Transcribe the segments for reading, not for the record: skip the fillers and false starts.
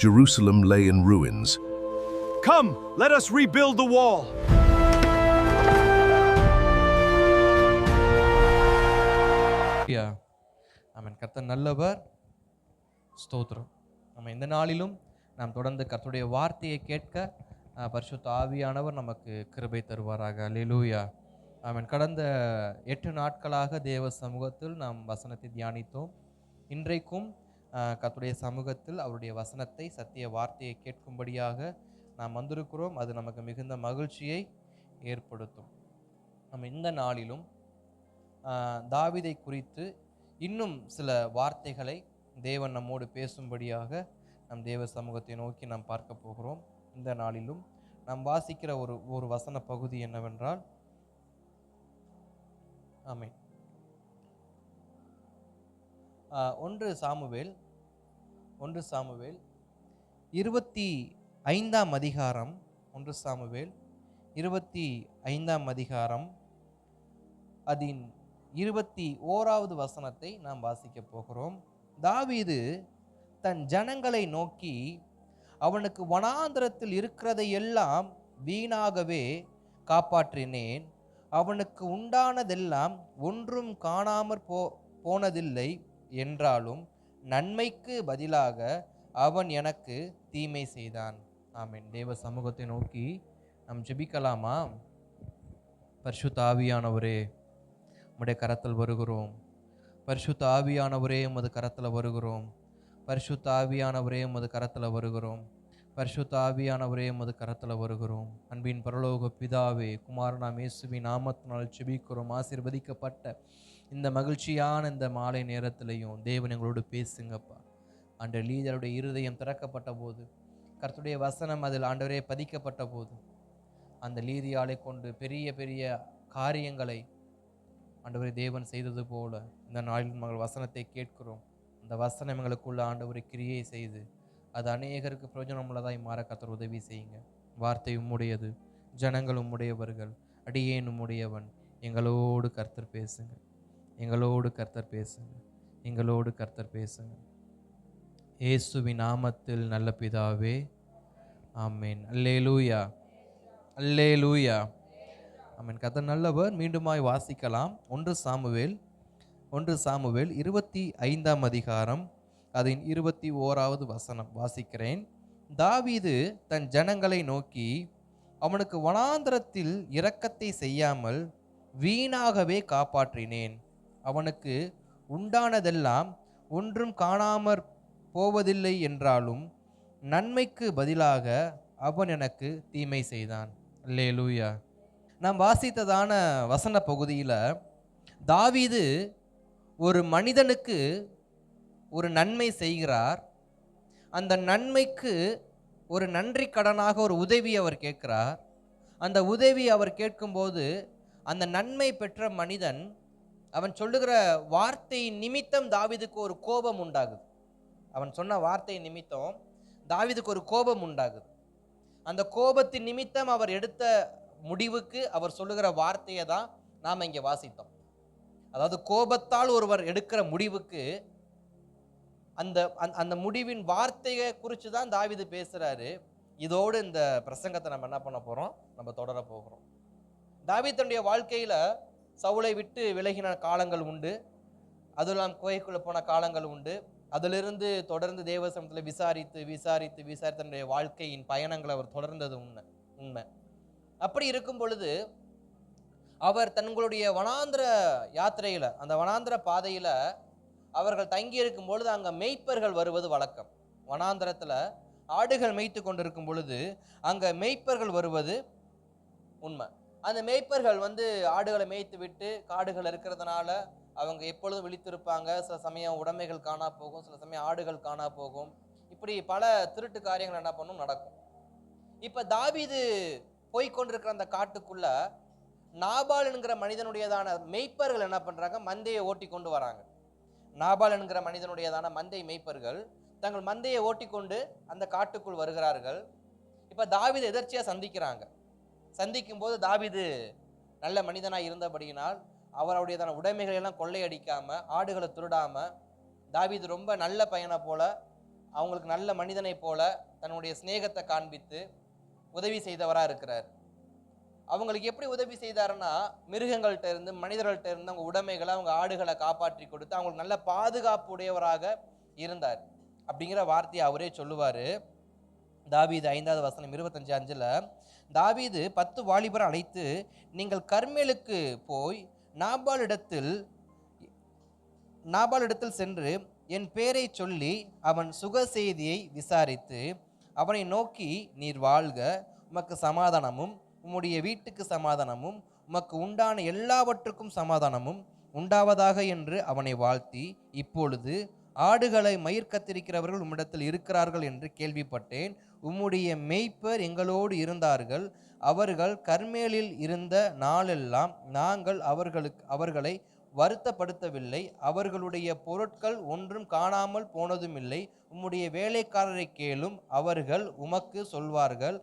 Jerusalem lay in ruins. Come, let us rebuild the wall. ஆமென். கர்த்தர் நல்லவர். ஸ்தோத்திரம். நம்ம இந்த நாளிலும் நாம் தொடர்ந்து கர்த்தருடைய வார்த்தையை கேட்க பரிசுத்த ஆவியானவர் நமக்கு கிருபை தருவாராக. அல்லேலூயா. ஆமென். கடந்த 8 நாட்களாக தேவ சமூகத்தில் நாம் வசனத்தை தியானித்தோம். இன்றைக்கும் கர்த்தருடைய சமூகத்தில் அவருடைய வசனத்தை, சத்திய வார்த்தையை கேட்கும்படியாக நாம் வந்திருக்கிறோம். அது நமக்கு மிகுந்த மகிழ்ச்சியை ஏற்படுத்தும். நம்ம இந்த நாளிலும் தாவீதை குறித்து இன்னும் சில வார்த்தைகளை தேவன் நம்மோடு பேசும்படியாக நம் தேவ சமூகத்தை நோக்கி நாம் பார்க்க போகிறோம். இந்த நாளிலும் நாம் வாசிக்கிற ஒரு வசன பகுதி என்னவென்றால், ஆமென், 1 சாமுவேல் 25ஆம் அதிகாரம் 1 சாமுவேல் 25ஆம் அதிகாரம் அதன் 21வது வசனத்தை நாம் வாசிக்க போகிறோம். தாவீது தன் ஜனங்களை நோக்கி, அவனுக்கு வனாந்தரத்தில் இருக்கிறதை எல்லாம் வீணாகவே காப்பாற்றினேன், அவனுக்கு உண்டானதெல்லாம் ஒன்றும் காணாமற் போனதில்லை என்றாலும் நன்மைக்கு பதிலாக அவன் எனக்கு தீமை செய்தான். ஆமென். தேவ சமூகத்தை நோக்கி நாம் ஜெபிக்கலாமா? பரிசுத்த ஆவியானவரே, உம்முடைய கரத்தில் வருகிறோம். பரிசுத்த ஆவியானவரே, உமது கரத்தில் வருகிறோம். பரிசுத்த ஆவியானவரே, உமது கரத்தில் வருகிறோம். பரிசுத்த ஆவியானவரே, உமது கரத்தில் வருகிறோம். அன்பின் பரலோக பிதாவே, குமாரனாம் இயேசுவின் நாமத்தினால் ஜெபிக்கிறோம். ஆசீர்வதிக்கப்பட்ட இந்த மகிழ்ச்சியான இந்த மாலை நேரத்திலையும் தேவன் எங்களோடு பேசுங்கப்பா. ஆண்டவர், லீதருடைய இருதயம் திறக்கப்பட்ட போது, கர்த்தருடைய வசனம் அதில் ஆண்டவரே பதிக்கப்பட்ட போது, அந்த லீதியாலை கொண்டு பெரிய பெரிய காரியங்களை ஆண்டவரை தேவன் செய்தது போல இந்த நாளில் நாங்கள் வசனத்தை கேட்கிறோம். அந்த வசனம் எங்களுக்குள்ள ஆண்டவரை கிரியை செய்து அது அநேகருக்கு பிரயோஜனம் உள்ளதாய் மாற கர்த்தர் உதவி செய்யுங்க. வார்த்தை உம்முடையது, ஜனங்கள் உம்முடையவர்கள், அடியேன் உம்முடையவன். எங்களோடு கர்த்தர் பேசுங்க, எங்களோடு கர்த்தர் பேசுங்க, எங்களோடு கர்த்தர் பேசுங்க. இயேசுவின் நாமத்தில் நல்ல பிதாவே, ஆமென். அல்லேலூயா, அல்லேலூயா, ஆமென். கர்த்தர் நல்லவர். மீண்டுமாய் வாசிக்கலாம். 1 சாமுவேல் 25ஆம் அதிகாரம் அதன் 21வது வசனம் வாசிக்கிறேன். தாவீது தன் ஜனங்களை நோக்கி, அவனுக்கு வனாந்தரத்தில் இரக்கத்தை செய்யாமல் வீணாகவே காப்பாற்றினேன், அவனுக்கு உண்டானதெல்லாம் ஒன்றும் காணாமற் போவதில்லை என்றாலும் நன்மைக்கு பதிலாக அவன் எனக்கு தீமை செய்தான். அல்லேலூயா. நாம் வாசித்ததான வசன பகுதியில் தாவீது ஒரு மனிதனுக்கு ஒரு நன்மை செய்கிறார். அந்த நன்மைக்கு ஒரு நன்றி கடனாக ஒரு உதவி அவர் கேட்கிறார். அந்த உதவி அவர் கேட்கும்போது அந்த நன்மை பெற்ற மனிதன் அவன் சொல்லுகிற வார்த்தை நிமித்தம் தாவீதுக்கு ஒரு கோபம் உண்டாகுது. அவன் சொன்ன வார்த்தை நிமித்தம் தாவீதுக்கு ஒரு கோபம் உண்டாகுது. அந்த கோபத்தின் நிமித்தம் அவர் எடுத்த முடிவுக்கு அவர் சொல்லுகிற வார்த்தையை தான் நாம் இங்கே வாசித்தோம். அதாவது கோபத்தால் ஒருவர் எடுக்கிற முடிவுக்கு அந்த அந்த முடிவின் வார்த்தையை குறித்து தான் தாவீது பேசுறாரு. இதோடு இந்த பிரசங்கத்தை நம்ம என்ன பண்ண போறோம்? நம்ம தொடர போகிறோம். தாவீது தன்னுடைய வாழ்க்கையில சவுலை விட்டு விலகின காலங்கள் உண்டு, அதெல்லாம் கோயிலுக்குள்ள போன காலங்கள் உண்டு. அதிலிருந்து தொடர்ந்து தேவசமத்தில் விசாரித்து தன்னுடைய வாழ்க்கையின் பயணங்களை அவர் தொடர்ந்தது உண்மை. அப்படி இருக்கும் பொழுது அவர் தங்களுடைய வனாந்திர யாத்திரையில, அந்த வனாந்திர பாதையில அவர்கள் தங்கி இருக்கும் பொழுது அங்க மேய்ப்பர்கள் வருவது வழக்கம். வனாந்திரத்துல ஆடுகள் மேய்த்து கொண்டிருக்கும் பொழுது அங்க மேய்ப்பர்கள் வருவது உண்மை. அந்த மேய்ப்பர்கள் ஆடுகளை மேய்த்து விட்டு காடுகள் இருக்கிறதுனால அவங்க எப்பொழுதும் விழித்திருப்பாங்க. சில சமயம் உடைமைகள் காணா போகும், சில சமயம் ஆடுகள் காணா போகும். இப்படி பல திருட்டு காரியங்கள் என்ன பண்ணும், நடக்கும். இப்ப தாவீது போய்கொண்டிருக்கிற அந்த காட்டுக்குள்ள நாபால் என்கிற மனிதனுடையதான மேய்ப்பர்கள் என்ன பண்றாங்க, மந்தையை ஓட்டி கொண்டு வராங்க. நாபால் என்கிற மனிதனுடையதான மந்தை மேய்ப்பர்கள் தங்கள் மந்தையை ஓட்டி கொண்டு அந்த காட்டுக்குள் வருகிறார்கள். இப்ப தாவீது எதர்ச்சியா சந்திக்கும் போது தாவீது நல்ல மனிதனாய் இருந்தபடியினால் அவருடையதான உடைமைகளை எல்லாம் கொள்ளையடிக்காம, ஆடுகளை திருடாம, தாவீது ரொம்ப நல்ல பையனை போல அவங்களுக்கு நல்ல மனிதனை போல தன்னுடைய சிநேகத்தை காண்பித்து உதவி செய்தவரா இருக்கிறார். அவங்களுக்கு எப்படி உதவி செய்தாருன்னா, மிருகங்கள்ட்ட இருந்து மனிதர்கள்ட்ட இருந்து அவங்க உடைமைகளை, அவங்க ஆடுகளை காப்பாற்றி கொடுத்து அவங்களுக்கு நல்ல பாதுகாப்பு உடையவராக இருந்தார் அப்படிங்கிற வார்த்தையை அவரே சொல்லுவாரு. தாவீது 5வது வசனம் 25:5, தாவீது 10 வாலிபரை அழைத்து, நீங்கள் கர்மேலுக்கு போய் நாபாலிடத்தில் சென்று என் பேரை சொல்லி அவன் சுக செய்தியை விசாரித்து அவனை நோக்கி, நீர் வாழ்க, உமக்கு சமாதானமும் உம்முடைய வீட்டுக்கு சமாதானமும் உமக்கு உண்டான எல்லாவற்றுக்கும் சமாதானமும் உண்டாவதாக என்று அவனை வாழ்த்தி, இப்பொழுது ஆடுகளை மயிர் கத்திரிக்கிறவர்கள் உம்மிடத்தில் இருக்கிறார்கள் என்று கேள்விப்பட்டேன். உம்முடைய மேய்ப்பர் எங்களோடு இருந்தார்கள். அவர்கள் கர்மேலில் இருந்த நாளெல்லாம் நாங்கள் அவர்களை வருத்தப்படுத்தவில்லை. அவர்களுடைய பொருட்கள் ஒன்றும் காணாமல் போனதுமில்லை. உம்முடைய வேலைக்காரரை கேளும், அவர்கள் உமக்கு சொல்வார்கள்.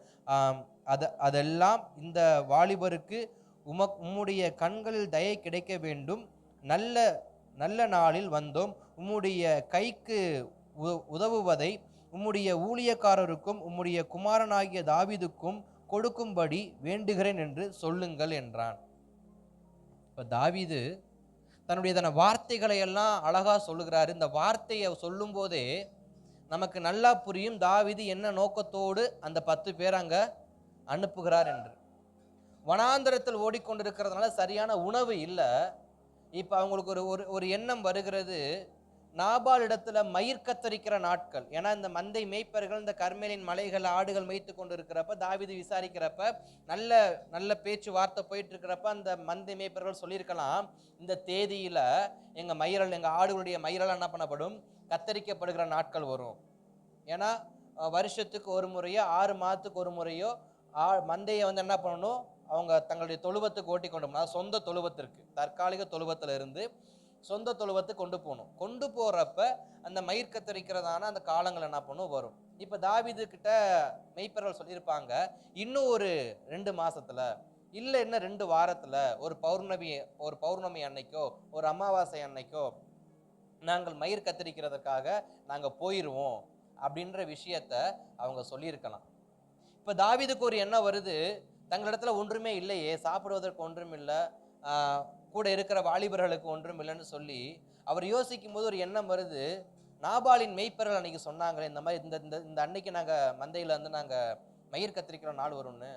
அதெல்லாம் இந்த வாலிபருக்கு உம்முடைய கண்களில் தயை கிடைக்க வேண்டும். நல்ல நல்ல நாளில் வந்தோம். உம்முடைய கைக்கு உதவுவதை உம்முடைய ஊழியக்காரருக்கும் உம்முடைய குமாரனாகிய தாவீதுக்கும் கொடுக்கும்படி வேண்டுகிறேன் என்று சொல்லுங்கள் என்றான். இப்ப தாவீது தன்னுடைய வார்த்தைகளை எல்லாம் அழகா சொல்லுகிறாரு. இந்த வார்த்தையை சொல்லும் போதே நமக்கு நல்லா புரியும் தாவீது என்ன நோக்கத்தோடு அந்த 10 பேர் அங்க அனுப்புகிறார் என்று. வனாந்தரத்தில் ஓடிக்கொண்டிருக்கிறதுனால சரியான உணவு இல்லை. இப்ப அவங்களுக்கு ஒரு எண்ணம் வருகிறது, நாபால் இடத்துல மயிர் கத்தரிக்கிற நாட்கள். ஏன்னா இந்த மந்தை மேய்ப்பர்கள் இந்த கர்மேலின் மலைகள் ஆடுகள் மேய்த்து கொண்டு இருக்கிறப்ப தாவீது விசாரிக்கிறப்ப நல்ல நல்ல பேச்சு வார்த்தை போயிட்டு இருக்கிறப்ப அந்த மந்தை மேய்ப்பர்கள் சொல்லியிருக்கலாம், இந்த தேதியில எங்க ஆடுகளுடைய மயிரெல்லாம் என்ன பண்ணப்படும், கத்தரிக்கப்படுகிற நாட்கள் வரும். ஏன்னா வருஷத்துக்கு ஒரு முறையோ 6 மாதத்துக்கு ஒரு முறையோ மந்தையை என்ன பண்ணணும், அவங்க தங்களுடைய தொழுவத்துக்கு ஓட்டி கொண்டு போகணும். சொந்த தொழுவத்திற்கு, தற்காலிக தொழுவத்துல இருந்து சொந்த தொழுவத்துக்கு கொண்டு போகணும். கொண்டு போறப்ப அந்த மயிர் கத்தரிக்கிறதான அந்த காலங்கள் என்ன பண்ணும் வரும். இப்ப தாவீது கிட்ட மெய்ப்பர்கள் சொல்லியிருப்பாங்க, இன்னும் ஒரு 2 மாசத்துல இல்ல இன்னும் 2 வாரத்துல ஒரு பௌர்ணமி அன்னைக்கோ ஒரு அமாவாசை அன்னைக்கோ நாங்கள் மயிர் கத்தரிக்கிறதுக்காக நாங்க போயிருவோம் அப்படின்ற விஷயத்த அவங்க சொல்லியிருக்கலாம். இப்ப தாவீதுக்கு ஒரு எண்ணம் வருது, தங்களிடத்துல ஒன்றுமே இல்லையே, சாப்பிடுவதற்கு ஒன்றும் இல்லை, கூட இருக்கிற வாலிபர்களுக்கு ஒன்றும் இல்லைன்னு சொல்லி அவர் யோசிக்கும் போது ஒரு எண்ணம் வருது, நாபாலின் மெய்ப்பர்கள் அன்னைக்கு சொன்னாங்களே இந்த மாதிரி இந்த அன்னைக்கு நாங்கள் மந்தையில் நாங்கள் மயிர் கத்திரிக்கிற நாள் வரும்னு.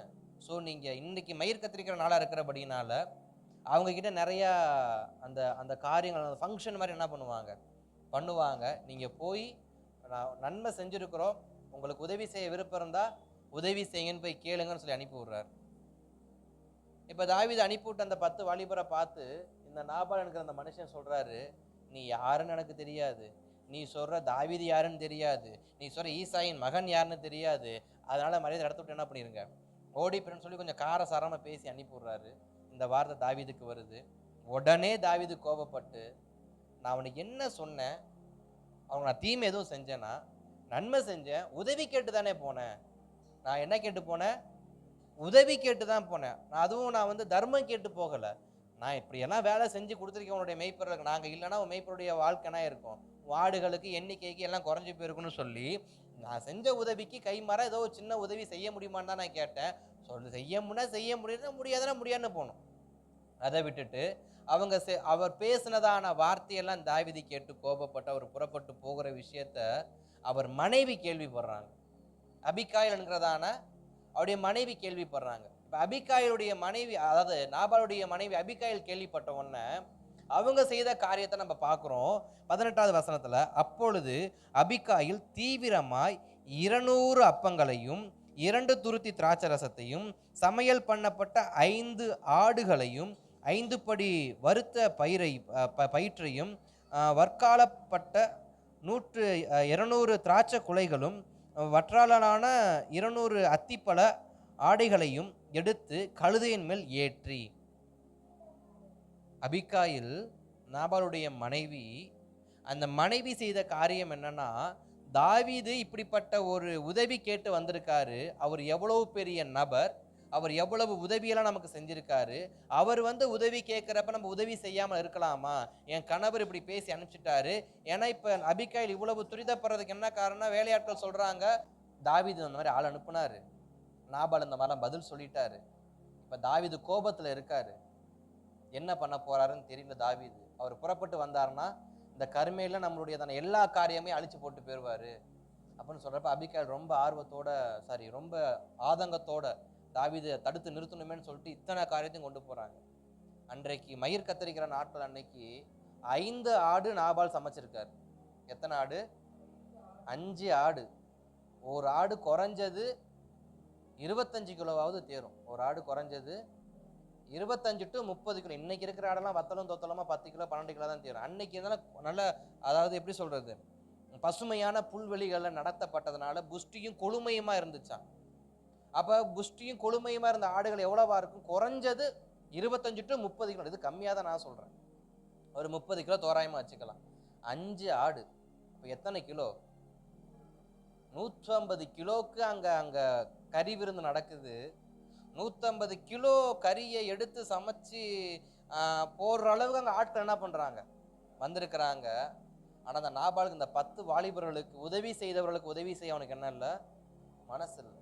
ஸோ நீங்கள் இன்னைக்கு மயிர் கத்திரிக்கிற நாளாக இருக்கிறபடினால அவங்கக்கிட்ட நிறையா அந்த காரியங்கள் அந்த ஃபங்க்ஷன் மாதிரி என்ன பண்ணுவாங்க. நீங்கள் போய் நன்மை செஞ்சுருக்கிறோம், உங்களுக்கு உதவி செய்ய விருப்பம் இருந்தால் உதவி செய்யுங்கன்னு போய் கேளுங்கன்னு சொல்லி அனுப்பி விடுறாரு. இப்போ தாவீது அனுப்பிவிட்டு அந்த 10 வாலிபரை பார்த்து இந்த நாபால் என்கிற அந்த மனுஷன் சொல்றாரு, நீ யாருன்னு எனக்கு தெரியாது, நீ சொல்ற தாவீது யாருன்னு தெரியாது, நீ சொல்ற ஈசாயின் மகன் யாருன்னு தெரியாது, அதனால மரியாதை இடத்த விட்டு என்ன பண்ணிருங்க ஓடி போயின்னு சொல்லி கொஞ்சம் காரசாரமா பேசி அனுப்பி விடுறாரு. இந்த வார்த்தை தாவீதுக்கு வருது. உடனே தாவீது கோபப்பட்டு, நான் அவனுக்கு என்ன சொன்னேன், அவனுக்கு நான் தீமை எதுவும் செஞ்சேன்னா, நன்மை செஞ்சேன், உதவி கேட்டு தானே போனேன், நான் என்ன கேட்டு போனேன், உதவி கேட்டு தான் போனேன், அதுவும் நான் தர்மம் கேட்டு போகலை, நான் இப்படியெல்லாம் வேலை செஞ்சு கொடுத்துருக்கேன் உன்னுடைய மெய்ப்பர்களுக்கு, நாங்கள் இல்லைன்னா உன் மெய்ப்பருடைய வாழ்க்கைனா இருக்கும், வாடுகளுக்கு எண்ணிக்கைக்கு எல்லாம் குறைஞ்சி போயிருக்குன்னு சொல்லி நான் செஞ்ச உதவிக்கு கைமாற ஏதோ ஒரு சின்ன உதவி செய்ய முடியுமான்னு தான் நான் கேட்டேன். செய்ய முடியாதுன்னா முடியாதுன்னு போகணும். அதை விட்டுட்டு அவர் பேசினதான வார்த்தையெல்லாம் தாவீது கேட்டு கோபப்பட்டு அவர் புறப்பட்டு போகிற விஷயத்த அவர் மனைவி கேள்விப்படுறாங்க. அபிகாயில் என்கிறதான அவருடைய மனைவி கேள்விப்படுறாங்க. இப்போ அபிகாயிலுடைய மனைவி, அதாவது நாபாலுடைய மனைவி அபிகாயில் கேள்விப்பட்ட உடனே அவங்க செய்த காரியத்தை நம்ம பார்க்குறோம். 18வது வசனத்துல, அப்பொழுது அபிகாயில் தீவிரமாய் 200 அப்பங்களையும் 2 துருத்தி திராட்சை ரசத்தையும் சமையல் பண்ணப்பட்ட 5 ஆடுகளையும் 5 படி வறுத்த பயிற்றையும் வற்காலப்பட்ட 200 திராட்சை குலைகளும் வற்றாலான 200 அத்திப்பழ ஆடைகளையும் எடுத்து கழுதையின் மேல் ஏற்றி. அபிகாயில் நாபாலுடைய மனைவி, அந்த மனைவி செய்த காரியம் என்னன்னா, தாவீது இப்படிப்பட்ட ஒரு உதவி கேட்டு வந்திருக்காரு, அவர் எவ்வளவு பெரிய நபர், அவர் எவ்வளவு உதவியெல்லாம் நமக்கு செஞ்சிருக்காரு. அவர் வந்து உதவி கேட்கிறப்ப நம்ம உதவி செய்யாம இருக்கலாமா? என் கணவர் இப்படி பேசி அனுப்பிச்சிட்டாரு. ஏன்னா இப்ப அபிகாயில் இவ்வளவு துரிதப்படுறதுக்கு என்ன காரணம்? வேலையாட்கள் சொல்றாங்க, தாவீது அந்த மாதிரி ஆள் அனுப்புனாரு, நாபால் இந்த மாதிரிலாம் பதில் சொல்லிட்டாரு. இப்ப தாவீது கோபத்துல இருக்காரு. என்ன பண்ண போறாருன்னு தெரியல தாவீது. அவர் புறப்பட்டு வந்தாருன்னா இந்த கர்மேல நம்மளுடைய எல்லா காரியமே அழிச்சு போட்டு போயிருவாரு அப்படின்னு சொல்றப்ப அபிகாயில் ரொம்ப ஆர்வத்தோட ரொம்ப ஆதங்கத்தோட தாவீதை தடுத்து நிறுத்தணுமேன்னு சொல்லிட்டு இத்தனை காரியத்தையும் கொண்டு போறாங்க. அன்றைக்கு மயிர் கத்தரிக்கிற நாட்கள் அன்னைக்கு 5 ஆடு நாபால் சமைச்சிருக்காரு. எத்தனை ஆடு? 5 ஆடு. ஒரு ஆடு குறைஞ்சது 25 கிலோவாவது தேரும். ஒரு ஆடு குறைஞ்சது 25 to 30 கிலோ. இன்னைக்கு இருக்கிற ஆடெல்லாம் வத்தலும் தொத்தலமா 10 கிலோ 12 கிலோ தான் தேரும். அன்னைக்கு இருந்தாலும் நல்ல, அதாவது எப்படி சொல்றது, பசுமையான புல்வெளிகள்ல நடத்தப்பட்டதுனால புஷ்டியும் கொழுமையுமா இருந்துச்சான். அப்ப புஷ்டியும் கொழுமையுமா இருந்த ஆடுகள் எவ்வளவா இருக்கும்? குறைஞ்சது 25 to 30 கிலோ. இது கம்மியா தான் நான் சொல்றேன். ஒரு 30 கிலோ தோராயமா வச்சுக்கலாம். 5 ஆடு இப்ப எத்தனை கிலோ? 150 கிலோக்கு அங்க கறி விருந்து நடக்குது. 150 கிலோ கறியை எடுத்து சமைச்சு போடுற அளவுக்கு அங்க ஆட்கள் என்ன பண்றாங்க, வந்திருக்கிறாங்க. ஆனா அந்த நாபாலுக்கு இந்த 10 வாலிபர்களுக்கு உதவி செய்தவர்களுக்கு உதவி செய்ய அவனுக்கு என்ன இல்லை, மனசு இல்லை.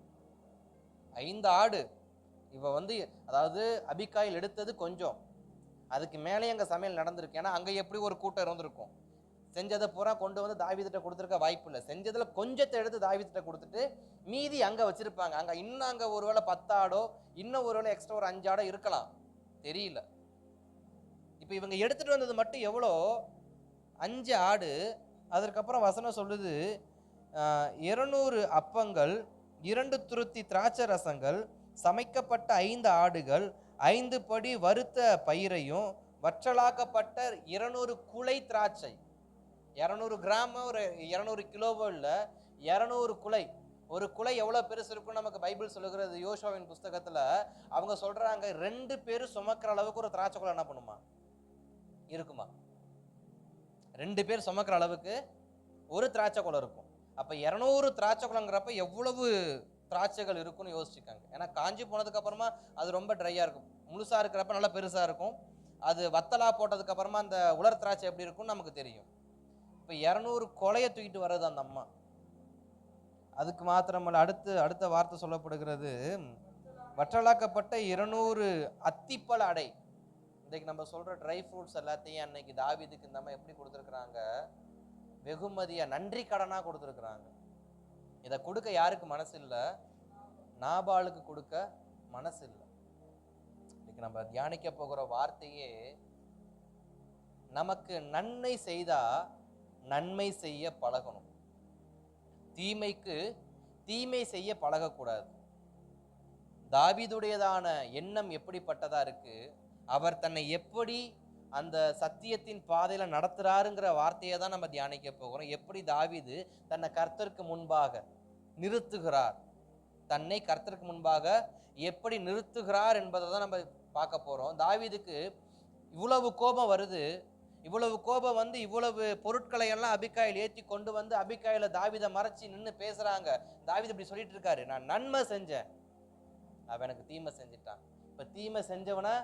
5 ஆடு. இவ அதாவது அபிகாயில் எடுத்தது கொஞ்சம், அதுக்கு மேலே அங்க சமையல் நடந்திருக்கு. ஏன்னா அங்க எப்படி ஒரு கூட்டம் இருந்திருக்கும். செஞ்சதை பூரா கொண்டு வந்து தாவீதுட்ட கொடுத்துருக்க வாய்ப்பு இல்லை. செஞ்சதுல கொஞ்சத்தை எடுத்து தாவீதுட்ட கொடுத்துட்டு மீதி அங்க வச்சிருப்பாங்க. அங்க இன்னும் அங்க ஒருவேளை 10 ஆடோ இன்னும் ஒருவேளை எக்ஸ்ட்ரா ஒரு 5 ஆடோ இருக்கலாம், தெரியல. இப்ப இவங்க எடுத்துட்டு வந்தது மட்டும் எவ்வளோ? 5 ஆடு. அதற்கப்புறம் வசனம் சொல்லுது 200 அப்பங்கள், 2 துருத்தி திராட்சை ரசங்கள், சமைக்கப்பட்ட 5 ஆடுகள், 5 படி வறுத்த பயிரையும் வற்றலாக்கப்பட்ட 200 குலை திராட்சை. 200 கிராம் ஒரு 200 கிலோவோ இல்லை, 200 குலை. ஒரு குலை எவ்வளவு பெருசு இருக்கும் நமக்கு பைபிள் சொல்லுகிறது. யோசுவாவின் புஸ்தகத்துல அவங்க சொல்றாங்க 2 பேரும் சுமக்கிற அளவுக்கு ஒரு திராட்சை குலை என்ன பண்ணுமா இருக்குமா? 2 பேர் சுமக்கிற அளவுக்கு ஒரு திராட்சை குலை இருக்கும். அப்ப 200 திராட்சை குலைங்கிறப்ப எவ்வளவு திராட்சைகள் இருக்குன்னு யோசிச்சுக்காங்க. ஏன்னா காஞ்சி போனதுக்கு அப்புறமா அது ரொம்ப ட்ரையா இருக்கும். முழுசா இருக்கிறப்ப நல்லா பெருசா இருக்கும். அது வத்தலா போட்டதுக்கு அப்புறமா அந்த உலர் திராட்சை எப்படி இருக்கும்னு நமக்கு தெரியும். இப்ப 200 கொலையை தூக்கிட்டு வர்றது அந்த அம்மா. அதுக்கு மாத்திரமல்ல, அடுத்த வார்த்தை சொல்லப்படுகிறது, வற்றலாக்கப்பட்ட 200 அத்திப்பழ அடை. இன்னைக்கு நம்ம சொல்ற ட்ரை ஃப்ரூட்ஸ் எல்லாத்தையும் அன்னைக்கு தாவீதுக்கு இந்த அம்மா எப்படி கொடுத்துருக்குறாங்க? வெகுமதியா, நன்றி கடனா கொடுத்துருக்குறாங்க. இதை கொடுக்க யாருக்கு மனசு இல்லை? நாபாலுக்கு கொடுக்க மனசு இல்லை. இன்னைக்கு நம்ம தியானிக்க போகிற வார்த்தையே, நமக்கு நன்மை செய்தா நன்மை செய்ய பழகணும், தீமைக்கு தீமை செய்ய பழகக்கூடாது. தாவீதுடையதான எண்ணம் எப்படிப்பட்டதா இருக்கு, அவர் தன்னை எப்படி அந்த சத்தியத்தின் பாதையில நடத்துறாருங்கிற வார்த்தையை தான் நம்ம தியானிக்க போகிறோம். எப்படி தாவீது தன்னை கர்த்தருக்கு முன்பாக நிறுத்துகிறார், தன்னை கர்த்தருக்கு முன்பாக எப்படி நிறுத்துகிறார் என்பதை தான் நம்ம பார்க்க போறோம். தாவீதுக்கு இவ்வளவு கோபம் வருது. இவ்வளவு கோபம் இவ்வளவு பொருட்களை எல்லாம் அபிகாயில் ஏற்றி கொண்டு வந்து அபிகாயில தாவீதை மறைச்சி நின்று பேசுறாங்க. தாவீது இப்படி சொல்லிட்டு இருக்காரு, நான் நன்மை செஞ்சேன், அவன் எனக்கு தீமை செஞ்சுட்டான். இப்ப தீமை செஞ்சவனை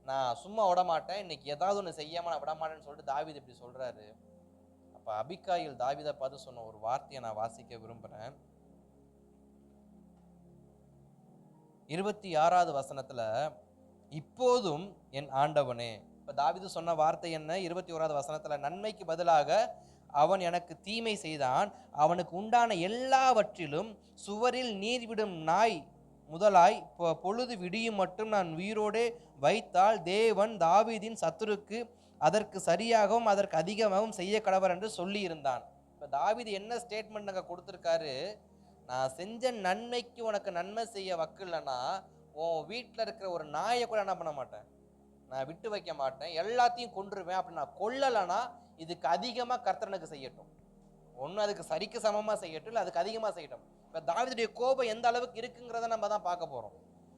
நான் சும்மா விடமாட்டேன், இன்னைக்கு ஏதாவது ஒன்று செய்யாம நான் விடமாட்டேன்னு சொல்லிட்டு தாவீது இப்படி சொல்றாரு. அப்ப அபிகாயில் தாவீதை பார்த்து சொன்ன ஒரு வார்த்தையை நான் வாசிக்க விரும்புறேன். 26வது வசனத்துல, இப்போதும் என் ஆண்டவனே. இப்ப தாவீது சொன்ன வார்த்தை என்ன? 21வது வசனத்துல, நன்மைக்கு பதிலாக அவன் எனக்கு தீமை செய்தான், அவனுக்கு உண்டான எல்லாவற்றிலும் சுவரில் நீர் விடும் நாய் முதலாய் பொழுது விடியும் மட்டும் நான் உயிரோடே வைத்தால் தேவன் தாவீதின் சத்துருக்கு அதற்கு சரியாகவும் அதற்கு அதிகமாகவும் செய்ய கடவர் என்று சொல்லி இருந்தான். இப்ப தாவீது என்ன ஸ்டேட்மெண்ட் அங்க கொடுத்திருக்காரு? நான் செஞ்ச நன்மைக்கு உனக்கு நன்மை செய்ய வக்கில்லைன்னா உன் வீட்டில் இருக்கிற ஒரு நாயை கூட என்ன பண்ண மாட்டேன், நான் விட்டு வைக்க மாட்டேன், எல்லாத்தையும் கொன்றுவேன். அப்படி நான் கொல்லலைன்னா இதுக்கு அதிகமா கர்த்தனுக்கு செய்யட்டும். ஒண்ணு அதுக்கு சரிக்கு சமமா செய்யட்டும், இல்லை அதுக்கு அதிகமா செய்யட்டும். இப்ப தாவீதுடைய கோபம் எந்த அளவுக்கு இருக்குங்கிறத நம்ம தான் பார்க்க போறோம்.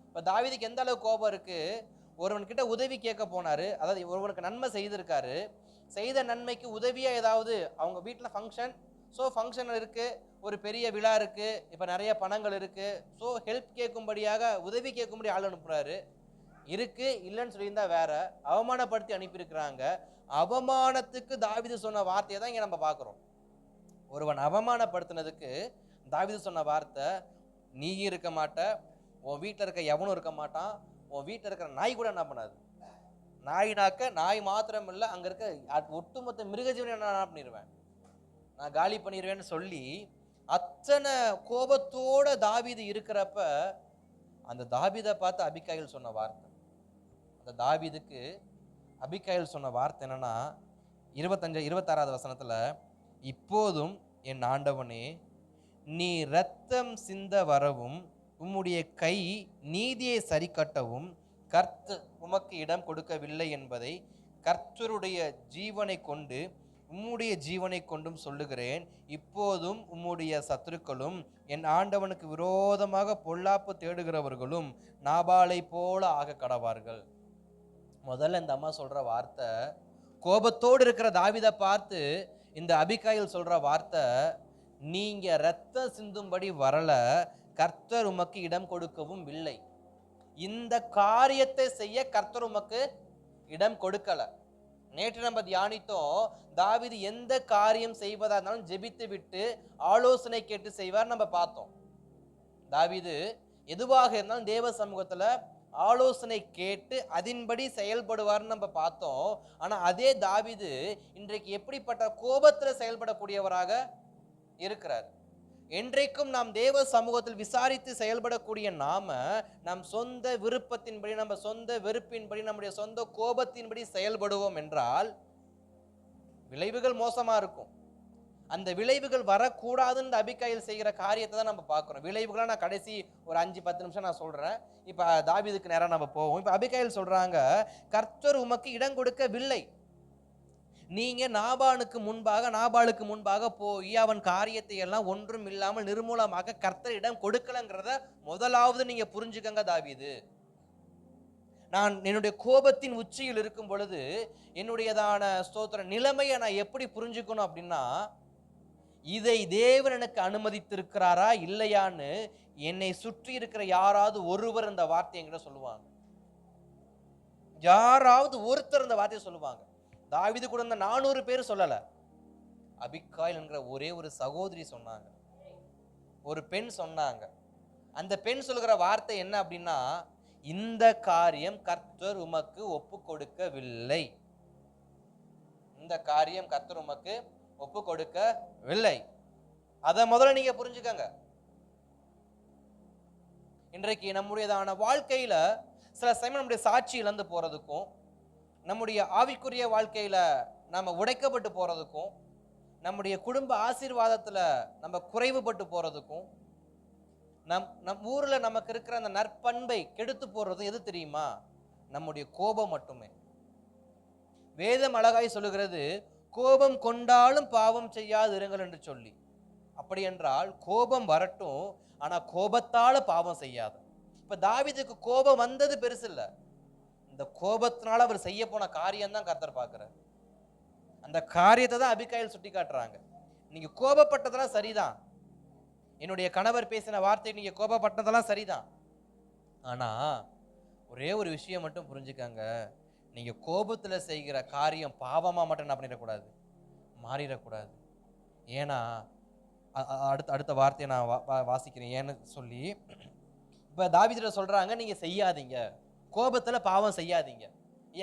இப்ப தாவீதுக்கு எந்த அளவுக்கு கோபம் இருக்கு? ஒருவன்கிட்ட உதவி கேட்க போனாரு, அதாவது ஒருவனுக்கு நன்மை செய்திருக்காரு, செய்த நன்மைக்கு உதவியா ஏதாவது அவங்க வீட்டுல ஃபங்க்ஷன் ஸோ ஃபங்க்ஷன் இருக்கு, ஒரு பெரிய விழா இருக்கு, இப்போ நிறைய பணங்கள் இருக்கு, ஸோ ஹெல்ப் கேட்கும்படியாக உதவி கேட்கும்படி ஆள் அனுப்புறாரு. இருக்கு இல்லைன்னு சொல்லியிருந்தா வேற, அவமானப்படுத்தி அனுப்பியிருக்கிறாங்க. அவமானத்துக்கு தாவீது சொன்ன வார்த்தையை தான் இங்க நம்ம பார்க்கிறோம். ஒருவன் அவமானப்படுத்தினதுக்கு தாவீது சொன்ன வார்த்தை, நீ இருக்க மாட்ட, உன் வீட்டில் இருக்க எவனும் இருக்க மாட்டான், உன் வீட்டில் இருக்கிற நாய் கூட என்ன பண்ணாது. நாய்னாக்க நாய் மாத்திரம் இல்லை, அங்கே இருக்க ஒட்டுமொத்த மிருகஜீவனை என்ன பண்ணிடுவேன், நான் காலி பண்ணிடுவேன்னு சொல்லி அத்தனை கோபத்தோட தாவீது இருக்கிறப்ப அந்த தாவீதை பார்த்து அபிகாயில் சொன்ன வார்த்தை, அந்த தாவீதுக்கு அபிகாயில் சொன்ன வார்த்தை என்னன்னா 26வது வசனத்துல, இப்போதும் என் ஆண்டவனே, நீ இரத்தம் சிந்த வரவும் உம்முடைய கை நீதியை சரி கட்டவும் கர்த்தர் உமக்கு இடம் கொடுக்கவில்லை என்பதை கர்த்தருடைய ஜீவனை கொண்டு உம்முடைய ஜீவனை கொண்டும் சொல்லுகிறேன். இப்போதும் உம்முடைய சத்துருக்களும் என் ஆண்டவனுக்கு விரோதமாக பொல்லாப்பு தேடுகிறவர்களும் நாபாலை போல ஆக கடவார்கள். முதல்ல இந்த அம்மா சொல்ற வார்த்தை, கோபத்தோடு இருக்கிற தாவீதை பார்த்து இந்த அபிகாயில் சொல்ற வார்த்தை, நீங்க ரத்தம் சிந்தும்படி வரல, கர்த்தர் உமக்கு இடம் கொடுக்கவும் இல்லை. இந்த காரியத்தை செய்ய கர்த்தர் உமக்கு இடம் கொடுக்கல. நேற்று நம்ம தியானித்தோம், தாவீது எந்த காரியம் செய்வதா இருந்தாலும் ஜெபித்து விட்டு ஆலோசனை கேட்டு செய்வார் நம்ம பார்த்தோம். தாவீது எதுவாக இருந்தாலும் தேவ சமூகத்துல ஆலோசனை கேட்டு அதன்படி செயல்படுவார்னு நம்ம பார்த்தோம். ஆனா அதே தாவீது இன்றைக்கு எப்படிப்பட்ட கோபத்துல செயல்படக்கூடியவராக இருக்கிறார். என்றைக்கும் நாம் தேவ சமூகத்தில் விசாரித்து செயல்படக்கூடிய நாம நம் சொந்த விருப்பத்தின்படி, நம்ம சொந்த வெறுப்பின்படி, நம்முடைய சொந்த கோபத்தின்படி செயல்படுவோம் என்றால் விளைவுகள் மோசமா இருக்கும். அந்த விளைவுகள் வரக்கூடாதுன்னு அபிகாயில் செய்கிற காரியத்தை தான் நம்ம பார்க்கிறோம். விளைவுகளை நான் கடைசி ஒரு 5-10 நிமிஷம் நான் சொல்றேன். இப்ப தாவீதுக்கு நேரம் நம்ம போவோம். இப்ப அபிகாயில் சொல்றாங்க, கர்த்தர் உமக்கு இடம் கொடுக்கவில்லை. நீங்க நாபாலுக்கு முன்பாக போய் அவன் காரியத்தை எல்லாம் ஒன்றும் இல்லாமல் நிர்மூலமாக கர்த்தர் இடம் கொடுக்கலங்கிறத முதலாவது நீங்க புரிஞ்சுக்கங்க தாவீது. நான் என்னுடைய கோபத்தின் உச்சியில் இருக்கும் பொழுது என்னுடையதான ஸ்தோத்திர நிலைமையை நான் எப்படி புரிஞ்சுக்கணும் அப்படின்னா, இதை தேவன் எனக்கு அனுமதித்திருக்கிறாரா இல்லையான்னு என்னை சுற்றி இருக்கிற யாராவது ஒருவர் இந்த வார்த்தை என்கிட்ட சொல்லுவாங்க. யாராவது ஒருத்தர் இந்த வார்த்தையை சொல்லுவாங்க. தாவீது கூட இந்த 400 பேர் சொல்லல, அபிகாயில் என்கிற ஒரே ஒரு சகோதரி சொன்னாங்க, ஒரு பெண் சொன்னாங்க. அந்த பெண் சொல்கிற வார்த்தை என்ன அப்படின்னா, இந்த காரியம் கர்த்தர் உமக்கு ஒப்பு கொடுக்கவில்லை, இந்த காரியம் கர்த்தர் உமக்கு ஒப்பு கொடுக்கவில்லை. அதை முதல்ல நீங்க புரிஞ்சுக்கங்க. இன்றைக்கு நம்முடையதான வாழ்க்கையில சில சமயம் நம்முடைய சாட்சி இழந்து போறதுக்கும், நம்முடைய ஆவிக்குரிய வாழ்க்கையில நாம உடைக்கப்பட்டு போறதுக்கும், நம்முடைய குடும்ப ஆசீர்வாதத்துல நம்ம குறைவுபட்டு போறதுக்கும், நம் ஊர்ல நமக்கு இருக்கிற அந்த நற்பண்பை கெடுத்து போறதும் எது தெரியுமா? நம்முடைய கோபம் மட்டுமே. வேதம் அழகாய் சொல்லுகிறது, கோபம் கொண்டாலும் பாவம் செய்யாது இருங்கள் என்று சொல்லி. அப்படி என்றால் கோபம் வரட்டும், ஆனா கோபத்தால பாவம் செய்யாத. இப்ப தாவீதுக்கு கோபம் வந்தது பெருசு இல்ல, இந்த கோபத்தினால அவர் செய்ய போன காரியம் தான் கர்த்தர் பார்க்கிறார். அந்த காரியத்தை தான் அபிகாயில் சுட்டி காட்டுறாங்க. நீங்க கோபப்பட்டதெல்லாம் சரிதான், என்னுடைய கணவர் பேசின வார்த்தை நீங்க கோபப்பட்டதெல்லாம் சரிதான், ஆனா ஒரே ஒரு விஷயம் மட்டும் புரிஞ்சுக்காங்க, நீங்க கோபத்துல செய்கிற காரியம் பாவமா மட்டும் என்ன பண்ணிடக்கூடாது, மாறிடக்கூடாது. ஏன்னா அடுத்த வார்த்தையை நான் வாசிக்கிறேன் ஏன்னு சொல்லி. இப்ப தாவீதுல சொல்றாங்க, நீங்க செய்யாதீங்க, கோபத்துல பாவம் செய்யாதீங்க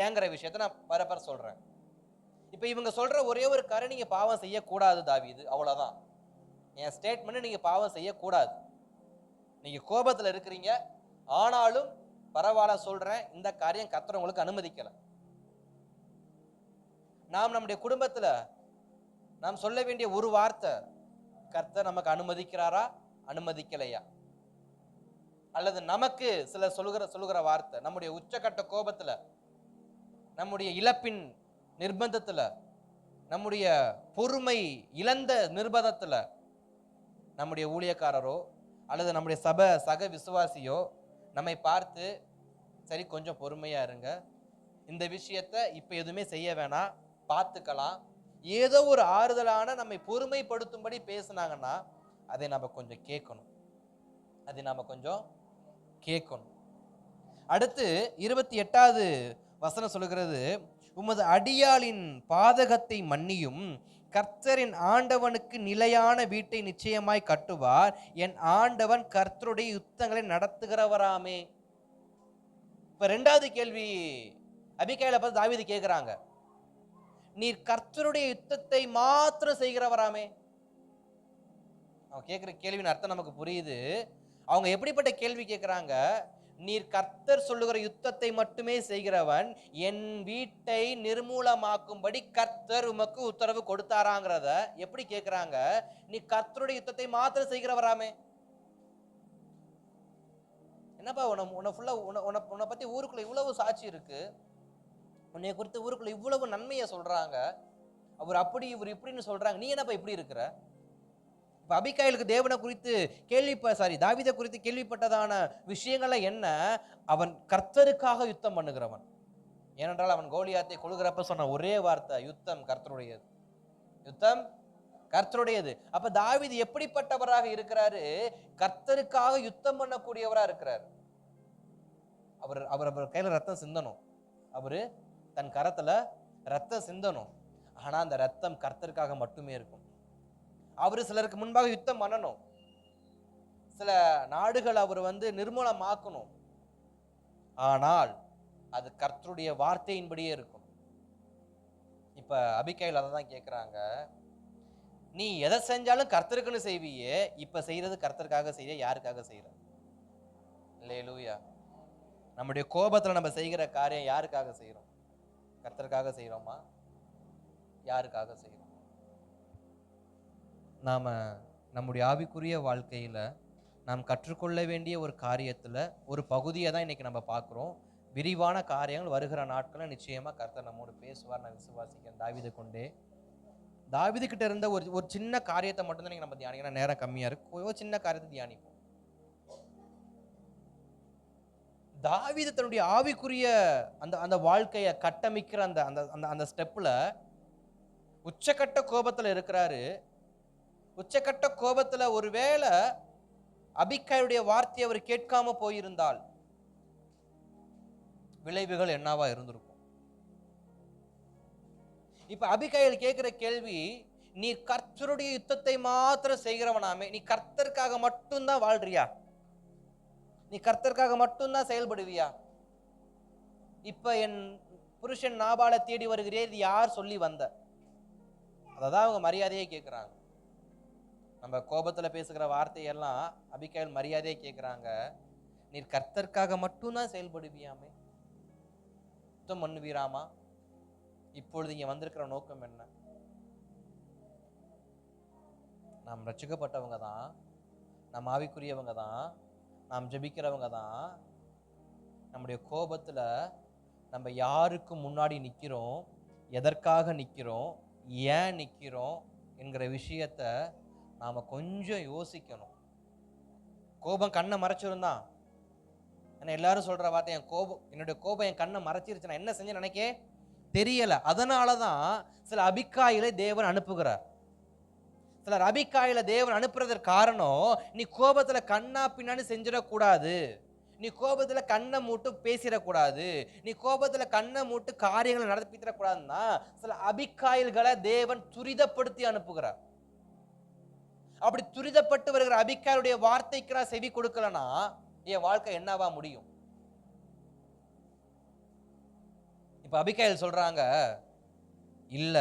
ஏங்கிற விஷயத்த நான் பரப்பர சொல்றேன். இப்ப இவங்க சொல்ற ஒரே ஒரு காரியம், நீங்க பாவம் செய்யக்கூடாது தாவீது, அவ்வளவுதான் என் ஸ்டேட்மெண்ட். நீங்க பாவம் செய்யக்கூடாது, நீங்க கோபத்துல இருக்கிறீங்க, ஆனாலும் பரவாயில்ல சொல்றேன், இந்த காரியம் கர்த்தர் உங்களுக்கு அனுமதிக்கல. நாம் நம்முடைய குடும்பத்துல நாம் சொல்ல வேண்டிய ஒரு வார்த்தை, கர்த்தர் நமக்கு அனுமதிக்கிறாரா அனுமதிக்கலையா? அல்லது நமக்கு சில சொல்லுகிற வார்த்தை, நம்முடைய உச்சக்கட்ட கோபத்துல, நம்முடைய இழப்பின் நிர்பந்தத்துல, நம்முடைய பொறுமை இழந்த நிர்பந்தத்துல நம்முடைய ஊழியக்காரரோ அல்லது நம்முடைய சக விசுவாசியோ நம்மை பார்த்து, சரி கொஞ்சம் பொறுமையா இருங்க, இந்த விஷயத்த இப்ப எதுவுமே செய்ய வேணாம், பார்த்துக்கலாம், ஏதோ ஒரு ஆறுதலான நம்மை பொறுமைப்படுத்தும்படி பேசுனாங்கன்னா அதை நம்ம கொஞ்சம் கேட்கணும். அடுத்து 28வது வசனம் சொல்லுகிறது, உமது அடியாளின் பாதகத்தை மன்னியும், கர்த்தரின் ஆண்டவனுக்கு நிலையான வீட்டை நிச்சயமாய் கட்டுவார், என் ஆண்டவன் கர்த்தருடைய யுத்தங்களை நடத்துகிறவராமே. இப்ப 2வது கேள்வி அபிகாயிலை பார்த்து தாவீது கேட்கிறாங்க, நீர் கர்த்தருடைய யுத்தத்தை மாத்திரம் செய்கிறவராமே. அவன் கேட்கிற கேள்வியின் அர்த்தம் நமக்கு புரியுது. அவங்க எப்படிப்பட்ட கேள்வி கேட்கிறாங்க? நீர் கர்த்தர் சொல்லுகிற யுத்தத்தை மட்டுமே செய்கிறவன், என் வீட்டை நிர்மூலமாக்கும்படி கர்த்தர் உமக்கு உத்தரவு கொடுத்தாராங்கிறத எப்படி கேட்கிறாங்க? நீ கர்த்தருடைய யுத்தத்தை மாத்திரம் செய்கிறவராமே. என்னப்பா உன்னை பத்தி ஊருக்குள்ள இவ்வளவு சாட்சி இருக்கு, உன்னை குறித்து ஊருக்குள்ள இவ்வளவு நன்மையை சொல்றாங்க, அவர் அப்படி இவர் இப்படின்னு சொல்றாங்க, நீ என்னப்பா இப்படி இருக்கிற? இப்ப அபிகாயிலுக்கு தேவனை குறித்து தாவீதை குறித்து கேள்விப்பட்டதான விஷயங்கள்லாம் என்ன? அவன் கர்த்தருக்காக யுத்தம் பண்ணுகிறவன். ஏனென்றால் அவன் கோலியாத்தை கொள்கிறப்ப சொன்ன ஒரே வார்த்தை, யுத்தம் கர்த்தருடையது, யுத்தம் கர்த்தருடையது. அப்ப தாவீது எப்படிப்பட்டவராக இருக்கிறாரு? கர்த்தருக்காக யுத்தம் பண்ணக்கூடியவராக இருக்கிறார். அவர் கையில ரத்தம் சிந்தணும், அவரு தன் கரத்துல ரத்தம் சிந்தணும். ஆனா அந்த ரத்தம் கர்த்தருக்காக மட்டுமே இருக்கும். அவரு சிலருக்கு முன்பாக யுத்தம் பண்ணணும், சில நாடுகள் அவர் நிர்மூலமாக்கணும். ஆனால் அது கர்த்தருடைய வார்த்தையின்படியே இருக்கும். இப்ப அபிகாயில் அதை தான் கேட்கிறாங்க, நீ எதை செஞ்சாலும் கர்த்தருக்குன்னு செய்வியே, இப்ப செய்யறது கர்த்தருக்காக செய்ய, யாருக்காக செய்யற? அல்லேலூயா. நம்முடைய கோபத்துல நம்ம செய்கிற காரியம் யாருக்காக செய்யறோம்? கர்த்தருக்காக செய்யறோமா, யாருக்காக செய்யறோம்? நாம நம்முடைய ஆவிக்குரிய வாழ்க்கையில நாம் கற்றுக்கொள்ள வேண்டிய ஒரு காரியத்துல ஒரு பகுதியை தான் இன்னைக்கு நம்ம பார்க்கிறோம். விரிவான காரியங்கள் வருகிற நாட்களில் நிச்சயமா கர்த்தர் நம்மோடு பேசுவார், நான் விசுவாசிக்கிறேன். தாவீது கொண்டே தாவீது கிட்ட இருந்த ஒரு சின்ன காரியத்தை மட்டும்தான் நம்ம தியானிக்கணும், நேரம் கம்மியா இருக்கு. ஒரு சின்ன காரியத்தை தியானிப்போம். தாவீது தன்னுடைய ஆவிக்குரிய அந்த வாழ்க்கையை கட்டமைக்கிற அந்த ஸ்டெப்ல உச்சக்கட்ட கோபத்துல இருக்கிறாரு. உச்சக்கட்ட கோபத்துல ஒருவேளை அபிகாயிலுடைய வார்த்தையை அவர் கேட்காம போயிருந்தால் விளைவுகள் என்னவா இருந்திருக்கும்? இப்ப அபிகாயில் கேட்கிற கேள்வி, நீ கர்த்தருடைய யுத்தத்தை மாத்திரம் செய்கிறவனாமே, நீ கர்த்தருக்காக மட்டும்தான் வாழ்றியா? நீ கர்த்தருக்காக மட்டும்தான் செயல்படுவியா? இப்ப என் புருஷன் நாபாலை தேடி வருகிறே, இது யார் சொல்லி வந்த? அததான் அவங்க மரியாதையை கேட்கிறாங்க. நம்ம கோபத்துல பேசுகிற வார்த்தையெல்லாம் அபிகாயில் மரியாதையை கேட்கிறாங்க. நீர் கர்த்தருக்காக மட்டும்தான் செயல்படுவியாமே, யுத்தம் பண்ணுவீராமா? இப்பொழுது இங்க வந்திருக்கிற நோக்கம் என்ன? நாம் ரட்சிக்கப்பட்டவங்க தான், நாம் ஆவிக்குரியவங்க தான், நாம் ஜெபிக்கிறவங்க தான். நம்முடைய கோபத்துல நம்ம யாருக்கு முன்னாடி நிக்கிறோம், எதற்காக நிக்கிறோம், ஏன் நிக்கிறோம் என்கிற விஷயத்த நாம கொஞ்சம் யோசிக்கணும். கோபம் கண்ணை மறைச்சிருந்தான். ஏன்னா எல்லாரும் சொல்ற வார்த்தை, என்னுடைய கோபம் என் கண்ணை மறைச்சிருச்சு, நான் என்ன செஞ்சேன்னு நினைக்க தெரியல. அதனாலதான் சில அபிகாயிலை தேவன் அனுப்புகிறார். சிலர் அபிகாயில தேவன் அனுப்புறதற்கு காரணம், நீ கோபத்துல கண்ணா பின்னான்னு செஞ்சிடக்கூடாது, நீ கோபத்துல கண்ணை மூட்டு பேசிடக்கூடாது, நீ கோபத்துல கண்ணை மூட்டு காரியங்களை நடத்திடக்கூடாதுன்னா சில அபிகாயில்களை தேவன் துரிதப்படுத்தி அனுப்புகிறார். அப்படி துரிதப்பட்டு வருகிற அபிகாயிலுடைய வார்த்தைக்கு நான் செவி கொடுக்கலனா என் வாழ்க்கை என்னவா முடியும்? இப்ப அபிகாயில் சொல்றாங்க, இல்ல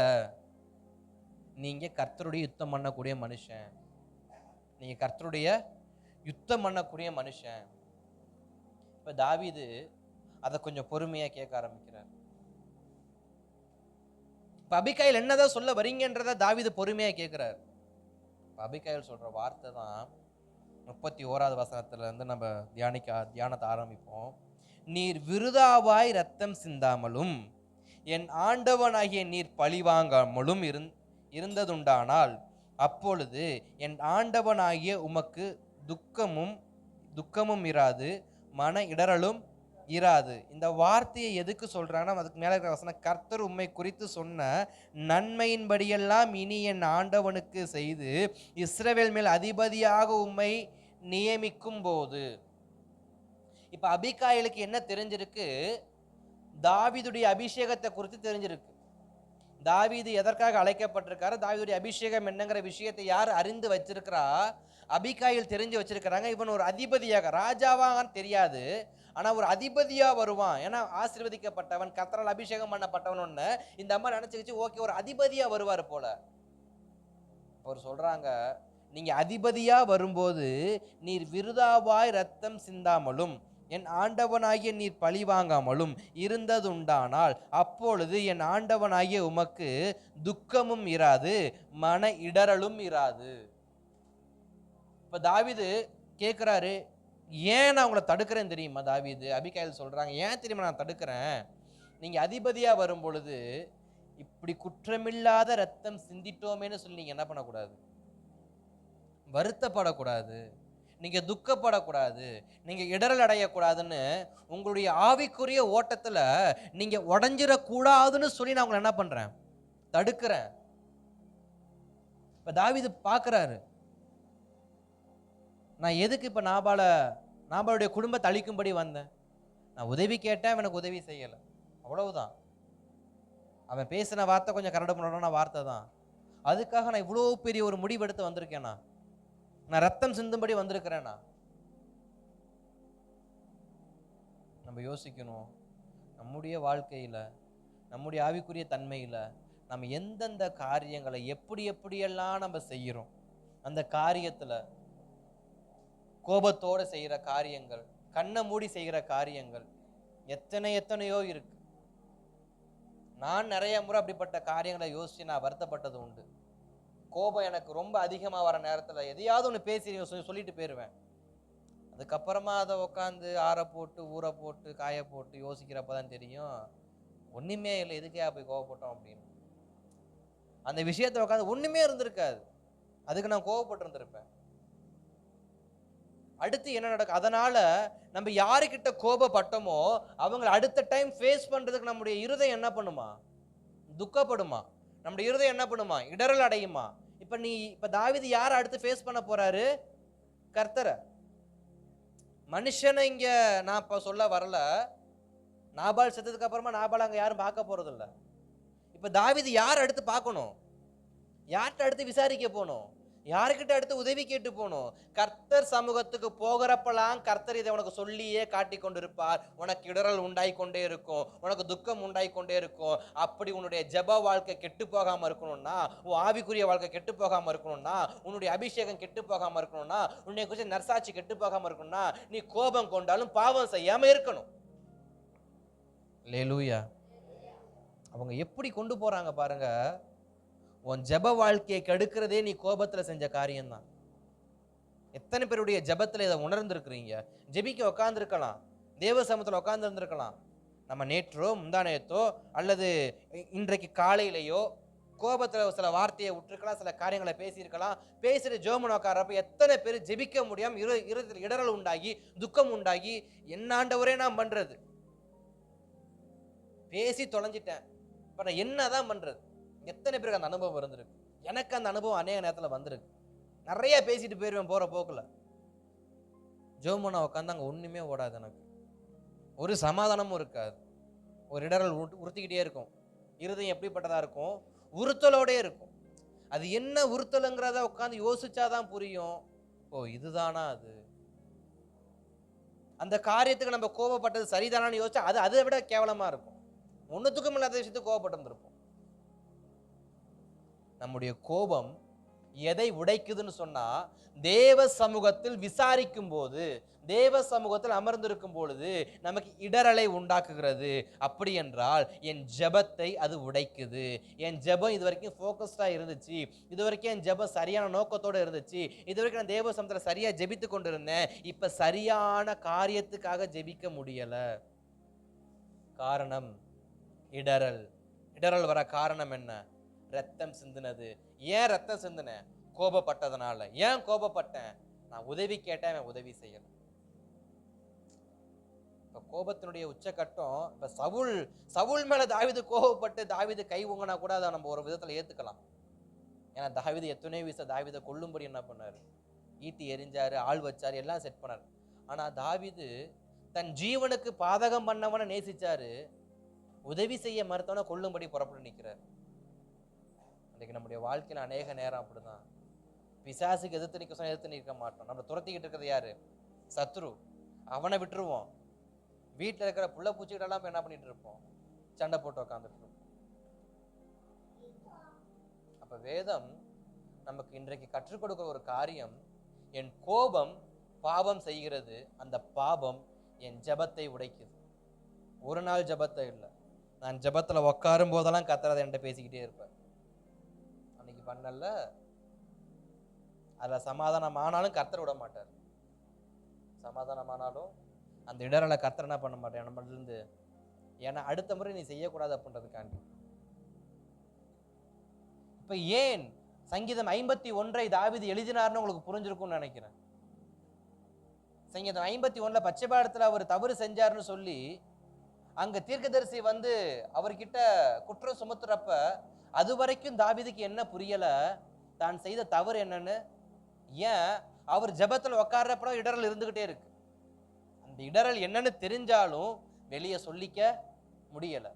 நீங்க கர்த்தருடைய யுத்தம் பண்ணக்கூடிய மனுஷன், நீங்க கர்த்தருடைய யுத்தம் பண்ணக்கூடிய மனுஷன். இப்ப தாவீது அதை கொஞ்சம் பொறுமையா கேட்க ஆரம்பிக்கிறார். இப்ப அபிகாயில் என்னதான் சொல்ல வரீங்கன்றத தாவீது பொறுமையா கேட்கிறார். அபிகாயில் சொல்ற வார்த்தை தான் 31வது வசனத்துல இருந்து நம்ம தியானத்தை ஆரம்பிப்போம். நீர் விருதாவாய் ரத்தம் சிந்தாமலும் என் ஆண்டவனாகிய நீர் பழிவாங்காமலும் இருந்ததுண்டானால் அப்பொழுது என் ஆண்டவனாகிய உமக்கு துக்கமும் இராது, மன இடரலும் இராது. இந்த வார்த்தையை எதுக்கு சொல்றாங்கன்னா, அதுக்கு மேல இருக்கிற வசனம், கர்த்தர் உம்மை குறித்து சொன்ன நன்மையின்படியெல்லாம் இனி என் ஆண்டவனுக்கு செய்து இஸ்ரவேல் மேல் அதிபதியாக உம்மை நியமிக்கும் போது. இப்ப அபிகாயிலுக்கு என்ன தெரிஞ்சிருக்கு? தாவீதுடைய அபிஷேகத்தை குறித்து தெரிஞ்சிருக்கு. தாவீது எதற்காக அழைக்கப்பட்டிருக்காரு, தாவீதுடைய அபிஷேகம் என்னங்கிற விஷயத்தை யார் அறிந்து வச்சிருக்கிறா? அபிகாயில் தெரிஞ்சு வச்சிருக்கிறாங்க. இவன் ஒரு அதிபதியாக, ராஜாவான்னு தெரியாது, ஆனா ஒரு அதிபதியா வருவான். ஏன்னா ஆசீர்வதிக்கப்பட்டவன், கர்த்தரால் அபிஷேகம் பண்ணப்பட்டவன். ஒண்ணு இந்த அம்மா நினைச்சுக்கிச்சு, ஓகே ஒரு அதிபதியா வருவார் போல. அவர் சொல்றாங்க, நீங்க அதிபதியா வரும்போது நீர் விருதாவாய் ரத்தம் சிந்தாமலும் என் ஆண்டவனாகிய நீர் பழி வாங்காமலும் இருந்ததுண்டானால் அப்பொழுது என் ஆண்டவனாகிய உமக்கு துக்கமும் இராது, மன இடறலும் இராது. இப்ப தாவீது கேட்கிறாரு, ஏன் நான் உங்களை தடுக்கிறேன் தெரியுமா? தாவீது அபிகாயில் சொல்றாங்க, ஏன் தெரியுமா நான் தடுக்கிறேன்? நீங்க அதிபதியா வரும் பொழுது இப்படி குற்றமில்லாத ரத்தம் சிந்திட்டோமேன்னு சொல்லி நீங்க என்ன பண்ணக்கூடாது? வருத்தப்படக்கூடாது, நீங்க துக்கப்படக்கூடாது, நீங்க இடரல் அடையக்கூடாதுன்னு உங்களுடைய ஆவிக்குரிய ஓட்டத்துல நீங்க உடஞ்சிடக்கூடாதுன்னு சொல்லி நான் உங்களை என்ன பண்றேன்? தடுக்கிறேன். இப்ப தாவீது பார்க்கிறாரு, நான் எதுக்கு இப்ப நாபாலுடைய குடும்பத்தை அழிக்கும்படி வந்தேன்? நான் உதவி கேட்டேன், எனக்கு உதவி செய்யல, அவ்வளவுதான். அவன் பேசின வார்த்தை கொஞ்சம் கரடு முரடான வார்த்தை தான். அதுக்காக நான் இவ்வளோ பெரிய ஒரு முடிவெடுத்து வந்திருக்கேனா? நான் ரத்தம் சிந்தும்படி வந்திருக்கிறேனா? நம்ம யோசிக்கணும். நம்முடைய வாழ்க்கையில, நம்முடைய ஆவிக்குரிய தன்மையில நம்ம எந்தெந்த காரியங்களை எப்படியெல்லாம் நம்ம செய்கிறோம், அந்த காரியத்துல கோபத்தோட செய்கிற காரியங்கள், கண்ணை மூடி செய்கிற காரியங்கள் எத்தனையோ இருக்கு. நான் நிறைய முறை அப்படிப்பட்ட காரியங்களை யோசிச்சு நான் வருத்தப்பட்டது உண்டு. கோபம் எனக்கு ரொம்ப அதிகமாக வர நேரத்தில் எதையாவது ஒன்று பேசி சொல்லிட்டு போயிடுவேன். அதுக்கப்புறமா அதை உட்காந்து ஆற போட்டு ஊற போட்டு காய போட்டு யோசிக்கிறப்ப தான் தெரியும், ஒன்றுமே இல்லை, எதுக்கே போய் கோவப்பட்டோம் அப்படின்னு. அந்த விஷயத்தை உட்காந்து ஒன்றுமே இருந்திருக்காது, அதுக்கு நான் கோவப்பட்டு இருந்திருப்பேன். அடுத்து என்ன நடக்கும்? அதனால நம்ம யாருக்கிட்ட கோபப்பட்டோமோ அவங்களை அடுத்த டைம் ஃபேஸ் பண்றதுக்கு நம்முடைய இருதயம் என்ன பண்ணுமா? துக்கப்படுமா? நம்முடைய இருதயம் என்ன பண்ணுமா? இடரல் அடையுமா? இப்ப தாவீது யாரை அடுத்து ஃபேஸ் பண்ண போறாரு? கர்த்தரை. மனுஷனை இங்க நான் இப்ப சொல்ல வரல. நாபால் செத்ததுக்கு அப்புறமா நாபால் அங்க யாரும் பார்க்க போறது இல்ல. இப்ப தாவீது யார் அடுத்து பார்க்கணும்? யார்கிட்ட அடுத்து விசாரிக்க போகணும்? யாருக்கிட்ட அடுத்து உதவி கேட்டு போகணும்? கர்த்தர் சமூகத்துக்கு போகிறப்பெல்லாம் கர்த்தர் இதை உனக்கு சொல்லியே காட்டி கொண்டிருப்பார். உனக்கு இடரல் உண்டாய் கொண்டே இருக்கும், உனக்கு துக்கம் உண்டாய் கொண்டே இருக்கும். அப்படி உன்னுடைய ஜெப வாழ்க்கை கெட்டு போகாம இருக்கணும்னா, உன் ஆவிக்குரிய வாழ்க்கை கெட்டு போகாம இருக்கணும்னா, உன்னுடைய அபிஷேகம் கெட்டு போகாம இருக்கணும்னா, உன்னை குறித்து நற்சாட்சி கெட்டு போகாம இருக்கணும்னா, நீ கோபம் கொண்டாலும் பாவம் செய்யாம இருக்கணும். அல்லேலூயா. அவங்க எப்படி கொண்டு போறாங்க பாருங்க. உன் ஜெப வாழ்க்கையை கெடுக்கிறதே நீ கோபத்துல செஞ்ச காரியம்தான். எத்தனை பேருடைய ஜெபத்துல இதை உணர்ந்திருக்கிறீங்க? ஜெபிக்க உட்கார்ந்துருக்கலாம், தேவ சமூகத்துல உட்கார்ந்து இருந்திருக்கலாம். நம்ம நேற்றோ முந்தானேத்தோ அல்லது இன்றைக்கு காலையிலையோ கோபத்துல சில வார்த்தையை விட்டுருக்கலாம், சில காரியங்களை பேசியிருக்கலாம். பேசிட்டு ஜோமன் உட்காரப்ப எத்தனை பேர் ஜெபிக்க முடியாம இருதயத்தில் இடரல் உண்டாகி துக்கம் உண்டாகி, என்னாண்டவரே நான் பண்றது, பேசி தொலைஞ்சிட்டேன், இப்ப நான் என்னதான் பண்றது? எத்தனை பேருக்கு அந்த அனுபவம் இருந்திருக்கு? எனக்கு அந்த அனுபவம் அநேக நேரத்தில் வந்திருக்கு. நிறைய பேசிட்டு போயிருவேன் போற போக்குல. ஜோமனா உட்காந்து அங்கே ஒண்ணுமே ஓடாது, எனக்கு ஒரு சமாதானமும் இருக்காது, ஒரு இடரல் உறுத்திக்கிட்டே இருக்கும். இருதயம் எப்படிப்பட்டதா இருக்கும்? உறுத்தலோடே இருக்கும். அது என்ன உறுத்தலுங்கிறத உட்காந்து யோசிச்சாதான் புரியும். ஓ இதுதானா அது? அந்த காரியத்துக்கு நம்ம கோபப்பட்டது சரிதானான்னு யோசிச்சா அது அதை விட கேவலமா இருக்கும். ஒன்னுத்துக்கும் இல்லாத விஷயத்துக்கு கோபப்பட்டு இருந்திருப்போம். நம்முடைய கோபம் எதை உடைக்குதுன்னு சொன்னா, தேவ சமூகத்தில் விசாரிக்கும் போது, தேவ சமூகத்தில் அமர்ந்திருக்கும் பொழுது நமக்கு இடரலை உண்டாக்குகிறது. அப்படி என்றால் என் ஜெபத்தை அது உடைக்குது. என் ஜெபம் இது வரைக்கும் ஃபோக்கஸ்டா இருந்துச்சு, இது வரைக்கும் என் ஜெபம் சரியான நோக்கத்தோடு இருந்துச்சு, இது வரைக்கும் நான் தேவ சமூகத்தில் சரியா ஜெபித்து கொண்டிருந்தேன், இப்ப சரியான காரியத்துக்காக ஜெபிக்க முடியல. காரணம் இடரல். இடரல் வர காரணம் என்ன? ரத்தம் சிந்தினது. ஏன் ரத்தம் சிந்தின? கோபப்பட்டதனால. ஏன் கோபப்பட்டேன்? நான் உதவி கேட்டேன், அவன் உதவி செய்யல. இப்போ கோபத்தினுடைய உச்சக்கட்டம். இப்போ சவுல் மேல தாவீது கோபப்பட்டு தாவீது கை ஊங்கினா கூட அதை நம்ம ஒரு விதத்துல ஏத்துக்கலாம். ஏன்னா தாவீது எத்தனையோ வீச தாவீதை கொல்லும்படி என்ன பண்ணாரு, ஈட்டி எரிஞ்சாரு, ஆள் வச்சாரு, எல்லாம் செட் பண்ணாரு. ஆனா தாவீது தன் ஜீவனுக்கு பாதகம் பண்ணவன நேசிச்சாரு, உதவி செய்ய மறுத்தவன கொல்லும்படி புறப்பட்டு நிற்கிறார். இன்னைக்கு நம்முடைய வாழ்க்கையில அநேக நேரம் அப்படிதான். பிசாசுக்கு எதிர்த்து நிற்க மாட்டோம். நம்ம துரத்திக்கிட்டு இருக்கிறது யாரு? சத்ரு. அவனை விட்டுருவோம். வீட்டில் இருக்கிற புள்ள பூச்சிக்கிட்டெல்லாம் என்ன பண்ணிட்டு இருப்போம்? சண்டை போட்டு உக்காந்துட்டு இருப்போம். அப்ப வேதம் நமக்கு இன்றைக்கு கற்றுக் கொடுக்கிற ஒரு காரியம், என் கோபம் பாவம் செய்கிறது, அந்த பாவம் என் ஜெபத்தை உடைக்குது. ஒரு நாள் ஜெபத்தை இல்லை, நான் ஜெபத்துல உட்காரும் போதெல்லாம் கத்துறதை என்கிட்ட பேசிக்கிட்டே இருப்பேன். அன்னைக்கு பண்ணல, அதுல சமாதானம் ஆனாலும் கர்த்தர் விட மாட்டார். சமாதானமானாலும் அந்த இடரலை கர்த்தர் என்ன பண்ண மாட்டேன் நம்மள இருந்து. ஏன்னா அடுத்த முறை நீ செய்யக்கூடாது அப்படின்றதுக்காண்டி. இப்ப ஏன் சங்கீதம் 51 தாவீது எழுதினார்னு உங்களுக்கு புரிஞ்சிருக்கும்னு நினைக்கிறேன். சங்கீதம் 51 பச்சைபாடத்துல அவர் தவறு செஞ்சாருன்னு சொல்லி அங்க தீர்க்கதரிசி வந்து அவர்கிட்ட குற்றம் சுமத்துறப்ப அது வரைக்கும் தாவீதுக்கு என்ன புரியல, தான் செய்த தவறு என்னன்னு. ஏன் அவர் ஜெபத்துல உட்கார்றப்ப இடரல் இருந்துகிட்டே இருக்கு. அந்த இடரல் என்னன்னு தெரிஞ்சாலும் வெளியே சொல்லிக்க முடியல.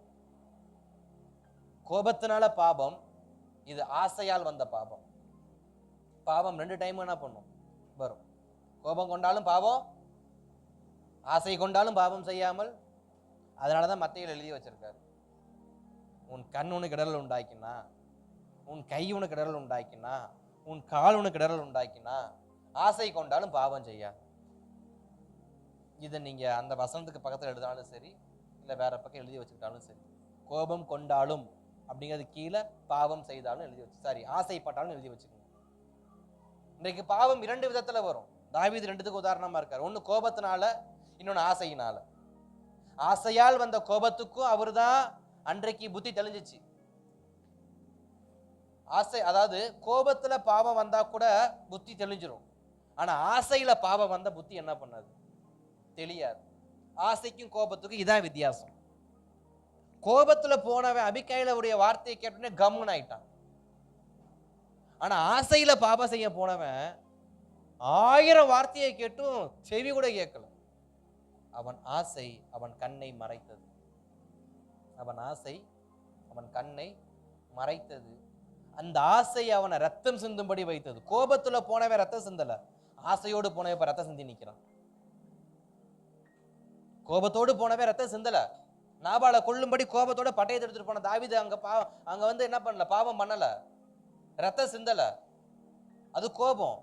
கோபத்தினால பாபம், இது ஆசையால் வந்த பாபம். பாவம் 2 டைம் என்ன பண்ணும் வரும். கோபம் கொண்டாலும் பாவம், ஆசை கொண்டாலும் பாவம் செய்யாமல். அதனாலதான் மத்தேயுல எழுதி வச்சிருக்காரு, உன் கண் உனக்கு இடரல் உண்டாக்கினா, உன் கை உனக்கு இடரல் உண்டாக்கினா, உன் கால் உனக்கு இடரல் உண்டாக்கினா, ஆசை கொண்டாலும் பாவம் செய்யா. இதை நீங்க அந்த வசனத்துக்கு பக்கத்துல எழுதினாலும் சரி, இல்ல வேற பக்கம் எழுதி வச்சுக்கிட்டாலும் சரி, கோபம் கொண்டாலும் அப்படிங்கிறது கீழே பாவம் செய்தாலும் எழுதி வச்சு, சாரி ஆசைப்பட்டாலும் எழுதி வச்சுக்கோங்க. இன்றைக்கு பாவம் 2 விதத்துல வரும். தாவீது 2த்துக்கு உதாரணமா இருக்காரு. ஒண்ணு கோபத்தினால, இன்னொன்னு ஆசையினால. ஆசையால் வந்த கோபத்துக்கும் அவர்தான் அன்றைக்கு புத்தி தெளிஞ்சிச்சு. ஆசை, அதாவது கோபத்துல பாவம் வந்தா கூட புத்தி தெளிஞ்சிரும். ஆனா ஆசையில பாவம் வந்த புத்தி என்ன பண்ணாது, தெரியாது. ஆசைக்கும் கோபத்துக்கும் இதான் வித்தியாசம். கோபத்துல போனவன் அபிகாயிலுடைய வார்த்தையை கேட்டோடனே கம்முன்னு ஆயிட்டான். ஆனா ஆசையில பாவம் செய்ய போனவன் 1000 வார்த்தையை கேட்டும் செவி கூட கேட்கல. அவன் ஆசை அவன் கண்ணை மறைத்தது. அவன் ஆசை அவன் கண்ணை மறைத்தது. அந்த ஆசை அவனை ரத்தம் சிந்தும்படி வைத்தது. கோபத்துல போனவன் ரத்தம் சிந்தல, ஆசையோடு போனவன் இப்ப ரத்தம் சிந்தி நிக்கிறான். கோபத்தோடு போனவன் ரத்தம் சிந்தல, நாபால கொல்லும்படி கோபத்தோட பட்டயத்தை எடுத்துட்டு போன தாவீது அங்க வந்து என்ன பண்ணல, பாவம் பண்ணல, ரத்தம் சிந்தல. அது கோபம்,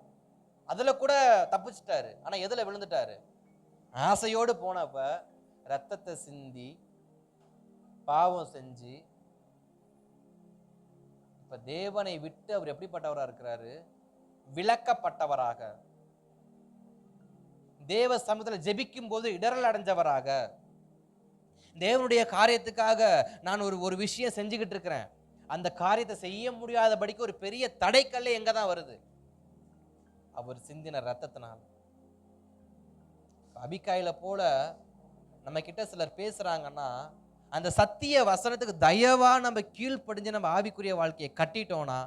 அதுல கூட தப்பிச்சிட்டாரு. ஆனா எதுல விழுந்துட்டாரு? ஆசையோடு போனப்ப ரத்தத்தை சிந்தி பாவம் செஞ்சு. இப்ப தேவனை விட்டு அவர் எப்படிப்பட்டவரா இருக்கிறாரு? விலக்கப்பட்டவராக, தேவ சமூகத்துல ஜெபிக்கும் போது இடரல் அடைஞ்சவராக, தேவனுடைய காரியத்துக்காக நான் ஒரு விஷயம் செஞ்சுக்கிட்டு இருக்கிறேன், அந்த காரியத்தை செய்ய முடியாதபடிக்கு ஒரு பெரிய தடைக்கல்ல எங்க தான் வருது? அவர் சிந்தின ரத்தத்தினால். அபிகாயில போல நம்ம கிட்ட சிலர் பேசுறாங்கன்னா, அந்த சத்திய வசனத்துக்கு தயவா நம்ம கீழ்ப்படிஞ்சு நம்ம ஆவிக்குரிய வாழ்க்கையை கட்டிட்டோம்னா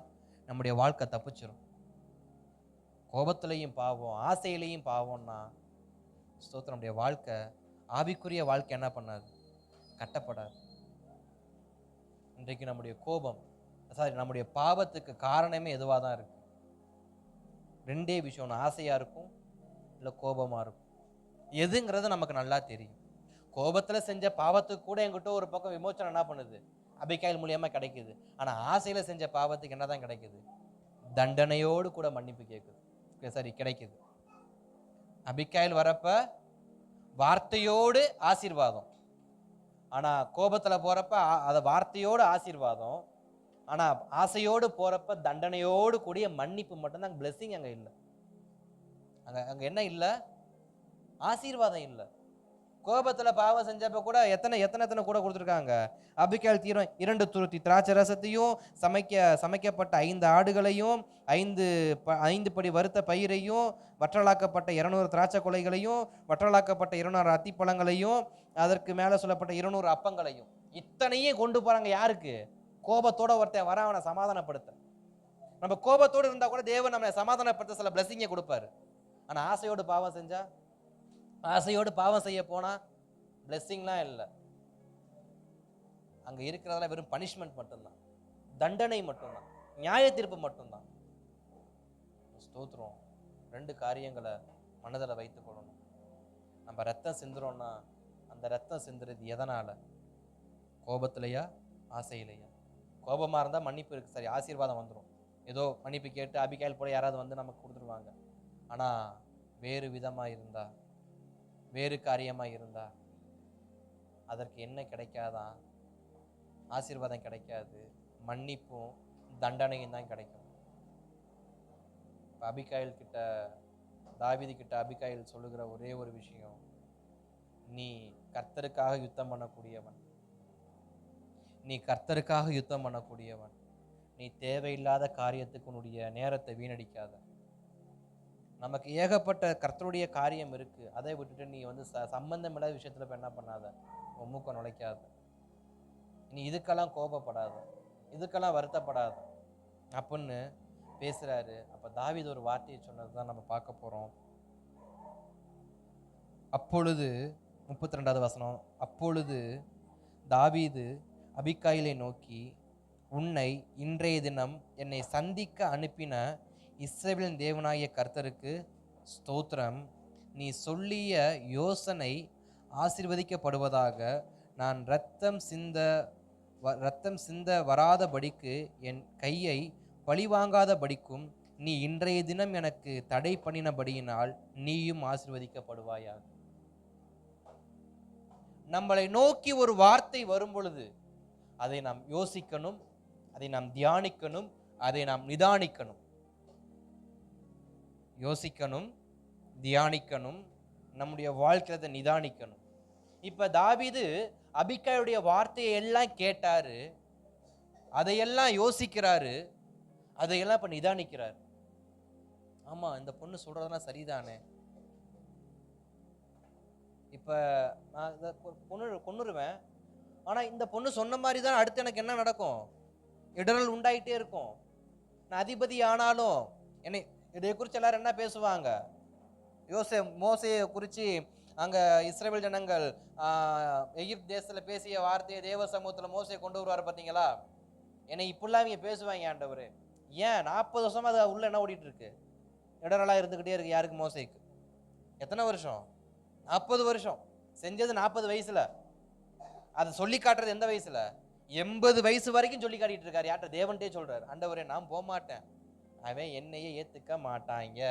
நம்முடைய வாழ்க்கை தப்பிச்சிடும். கோபத்திலையும் பாவம், ஆசையிலையும் பாவம்னா ஸ்தோத்திரம், நம்முடைய வாழ்க்கை ஆவிக்குரிய வாழ்க்கை என்ன பண்ணாது, கட்டப்படாது. இன்றைக்கு நம்முடைய கோபம், நம்முடைய பாவத்துக்கு காரணமே எதுவாக தான் இருக்கு. 2 விஷயம், ஒன்று ஆசையா இருக்கும், இல்லை கோபமா இருக்கும். எதுங்கிறது நமக்கு நல்லா தெரியும். கோபத்துல செஞ்ச பாவத்துக்கு கூட என்கிட்ட ஒரு பக்கம் விமோச்சனம் என்ன பண்ணுது, அபிகாயில் மூலியமா கிடைக்குது. ஆனா ஆசையில செஞ்ச பாவத்துக்கு என்னதான் கிடைக்குது? தண்டனையோடு கூட மன்னிப்பு கேட்குது, சரி கிடைக்குது. அபிகாயில் வரப்ப வார்த்தையோடு ஆசீர்வாதம், ஆனா கோபத்துல போறப்ப அத வார்த்தையோடு ஆசீர்வாதம், ஆனா ஆசையோடு போறப்ப தண்டனையோடு கூடிய மன்னிப்பு மட்டும்தான். பிளெஸிங் அங்க இல்லை. அங்க என்ன இல்லை? ஆசீர்வாதம் இல்லை. கோபத்துல பாவம் செஞ்சப்ப கூட எத்தனை எத்தனை எத்தனை கூட கொடுத்துருக்காங்க. அபிகாயில் தீரம் 2 துருத்தி திராட்சை ரசத்தையும், சமைக்கப்பட்ட 5 ஆடுகளையும், 5 படி வறுத்த பயிரையும், வற்றலாக்கப்பட்ட 200 திராட்சை கொலைகளையும், வற்றலாக்கப்பட்ட 200 அத்திப்பழங்களையும், அதற்கு மேல சொல்லப்பட்ட 200 அப்பங்களையும், இத்தனையும் கொண்டு போறாங்க. யாருக்கு? கோபத்தோட ஒருத்தன் வர அவனை சமாதானப்படுத்த. நம்ம கோபத்தோடு இருந்தா கூட தேவன் நம்மளை சமாதானப்படுத்த சில பிளஸிங்கை கொடுப்பாரு. ஆனா ஆசையோடு பாவம் செஞ்சா, ஆசையோடு பாவம் செய்ய போனா பிளெஸ்ஸிங்லாம் இல்லை. அங்க இருக்கிறதெல்லாம் வெறும் பனிஷ்மெண்ட் மட்டும்தான், தண்டனை மட்டும்தான், நியாய தீர்ப்பு மட்டும்தான். ஸ்தோத்திரம். 2 காரியங்களை மனதில் வைத்துக் கொள்ளணும். நம்ம ரத்தம் சிந்துறோம்னா அந்த ரத்தம் சிந்துறது எதனால? கோபத்திலையா, ஆசையிலையா? கோபமா இருந்தா மன்னிப்பு இருக்கு, சரி, ஆசீர்வாதம் வந்துடும். ஏதோ மன்னிப்பு கேட்டு அபிகாயில் போல யாராவது வந்து நமக்கு கொடுத்துருவாங்க. ஆனா வேறு விதமா இருந்தா, வேறு காரியமா இருந்தா அதற்கு என்ன கிடைக்காதான்? ஆசீர்வாதம் கிடைக்காது, மன்னிப்பும் தண்டனையும் தான் கிடைக்கும். அபிகாயில் கிட்ட, தாவீது கிட்ட அபிகாயில் சொல்லுகிற ஒரே ஒரு விஷயம், நீ கர்த்தருக்காக யுத்தம் பண்ணக்கூடியவன், நீ கர்த்தருக்காக யுத்தம் பண்ணக்கூடியவன், நீ தேவையில்லாத காரியத்துக்கு உன்னுடைய நேரத்தை வீணடிக்காத. நமக்கு ஏகப்பட்ட கர்த்தருடைய காரியம் இருக்கு, அதை விட்டுட்டு நீ வந்து சம்பந்தம் இல்லாத விஷயத்துல என்ன பண்ணாத, உன் மூக்க நுழைக்காத. நீ இதுக்கெல்லாம் கோபப்படாத, இதுக்கெல்லாம் வருத்தப்படாத அப்படின்னு பேசுறாரு. அப்ப தாவீது ஒரு வார்த்தையை சொன்னதுதான் நம்ம பார்க்க போறோம். அப்பொழுது 32வது வசனம், அப்பொழுது தாவீது அபிகாயிலை நோக்கி, உன்னை இன்றைய தினம் என்னை சந்திக்க அனுப்பின இஸ்ரவேலின் தேவனாகிய கர்த்தருக்கு ஸ்தோத்திரம். நீ சொல்லிய யோசனை ஆசீர்வதிக்கப்படுவதாக. நான் ரத்தம் சிந்த வராதபடிக்கு என் கையை பழிவாங்காதபடிக்கும் நீ இன்றைய தினம் எனக்கு தடை பண்ணினபடியினால் நீயும் ஆசீர்வதிக்கப்படுவாயாக. நம்மளை நோக்கி ஒரு வார்த்தை வரும் பொழுது அதை நாம் யோசிக்கணும், அதை நாம் தியானிக்கணும், அதை நாம் நிதானிக்கணும். யோசிக்கணும், தியானிக்கணும், நம்முடைய வாழ்க்கையை அதை நிதானிக்கணும். இப்ப தாவீது அபிகாயுடைய வார்த்தையை எல்லாம் கேட்டாரு, அதையெல்லாம் யோசிக்கிறாரு, அதையெல்லாம் இப்ப நிதானிக்கிறார். ஆமா, இந்த பொண்ணு சொல்றதெல்லாம் சரிதானே, இப்ப நான் இந்த கொன்னுருவேன், ஆனா இந்த பொண்ணு சொன்ன மாதிரி தான் அடுத்து எனக்கு என்ன நடக்கும்? இடரல் உண்டாயிட்டே இருக்கும். நான் அதிபதி ஆனாலும் என்னை இதை குறித்து எல்லாரும் என்ன பேசுவாங்க? மோசேயை குறித்து அங்க இஸ்ரவேல் ஜனங்கள் எகிப்து தேசத்துல பேசிய வார்த்தையை தேவ சமூகத்துல மோசே கொண்டு வருவார் பார்த்தீங்களா? என்னை இப்படிலாம் இவங்க பேசுவாங்க ஆண்டவர். ஏன் 40 வருஷமா அது உள்ள என்ன ஓடிட்டு இருக்கு? இடரலா இருந்துகிட்டே இருக்கு. யாருக்கு? மோசேக்கு. எத்தனை வருஷம்? 40 வருஷம். செஞ்சது 40 வயசுல, அதை சொல்லி காட்டுறது எந்த வயசுல? 80 வயசு வரைக்கும் சொல்லி காட்டிட்டு இருக்காரு. யார்கிட்ட? தேவன்ட்டே சொல்றாரு, ஆண்டவரே நான் போக மாட்டேன், அவன் என்னையே ஏத்துக்க மாட்டாங்க,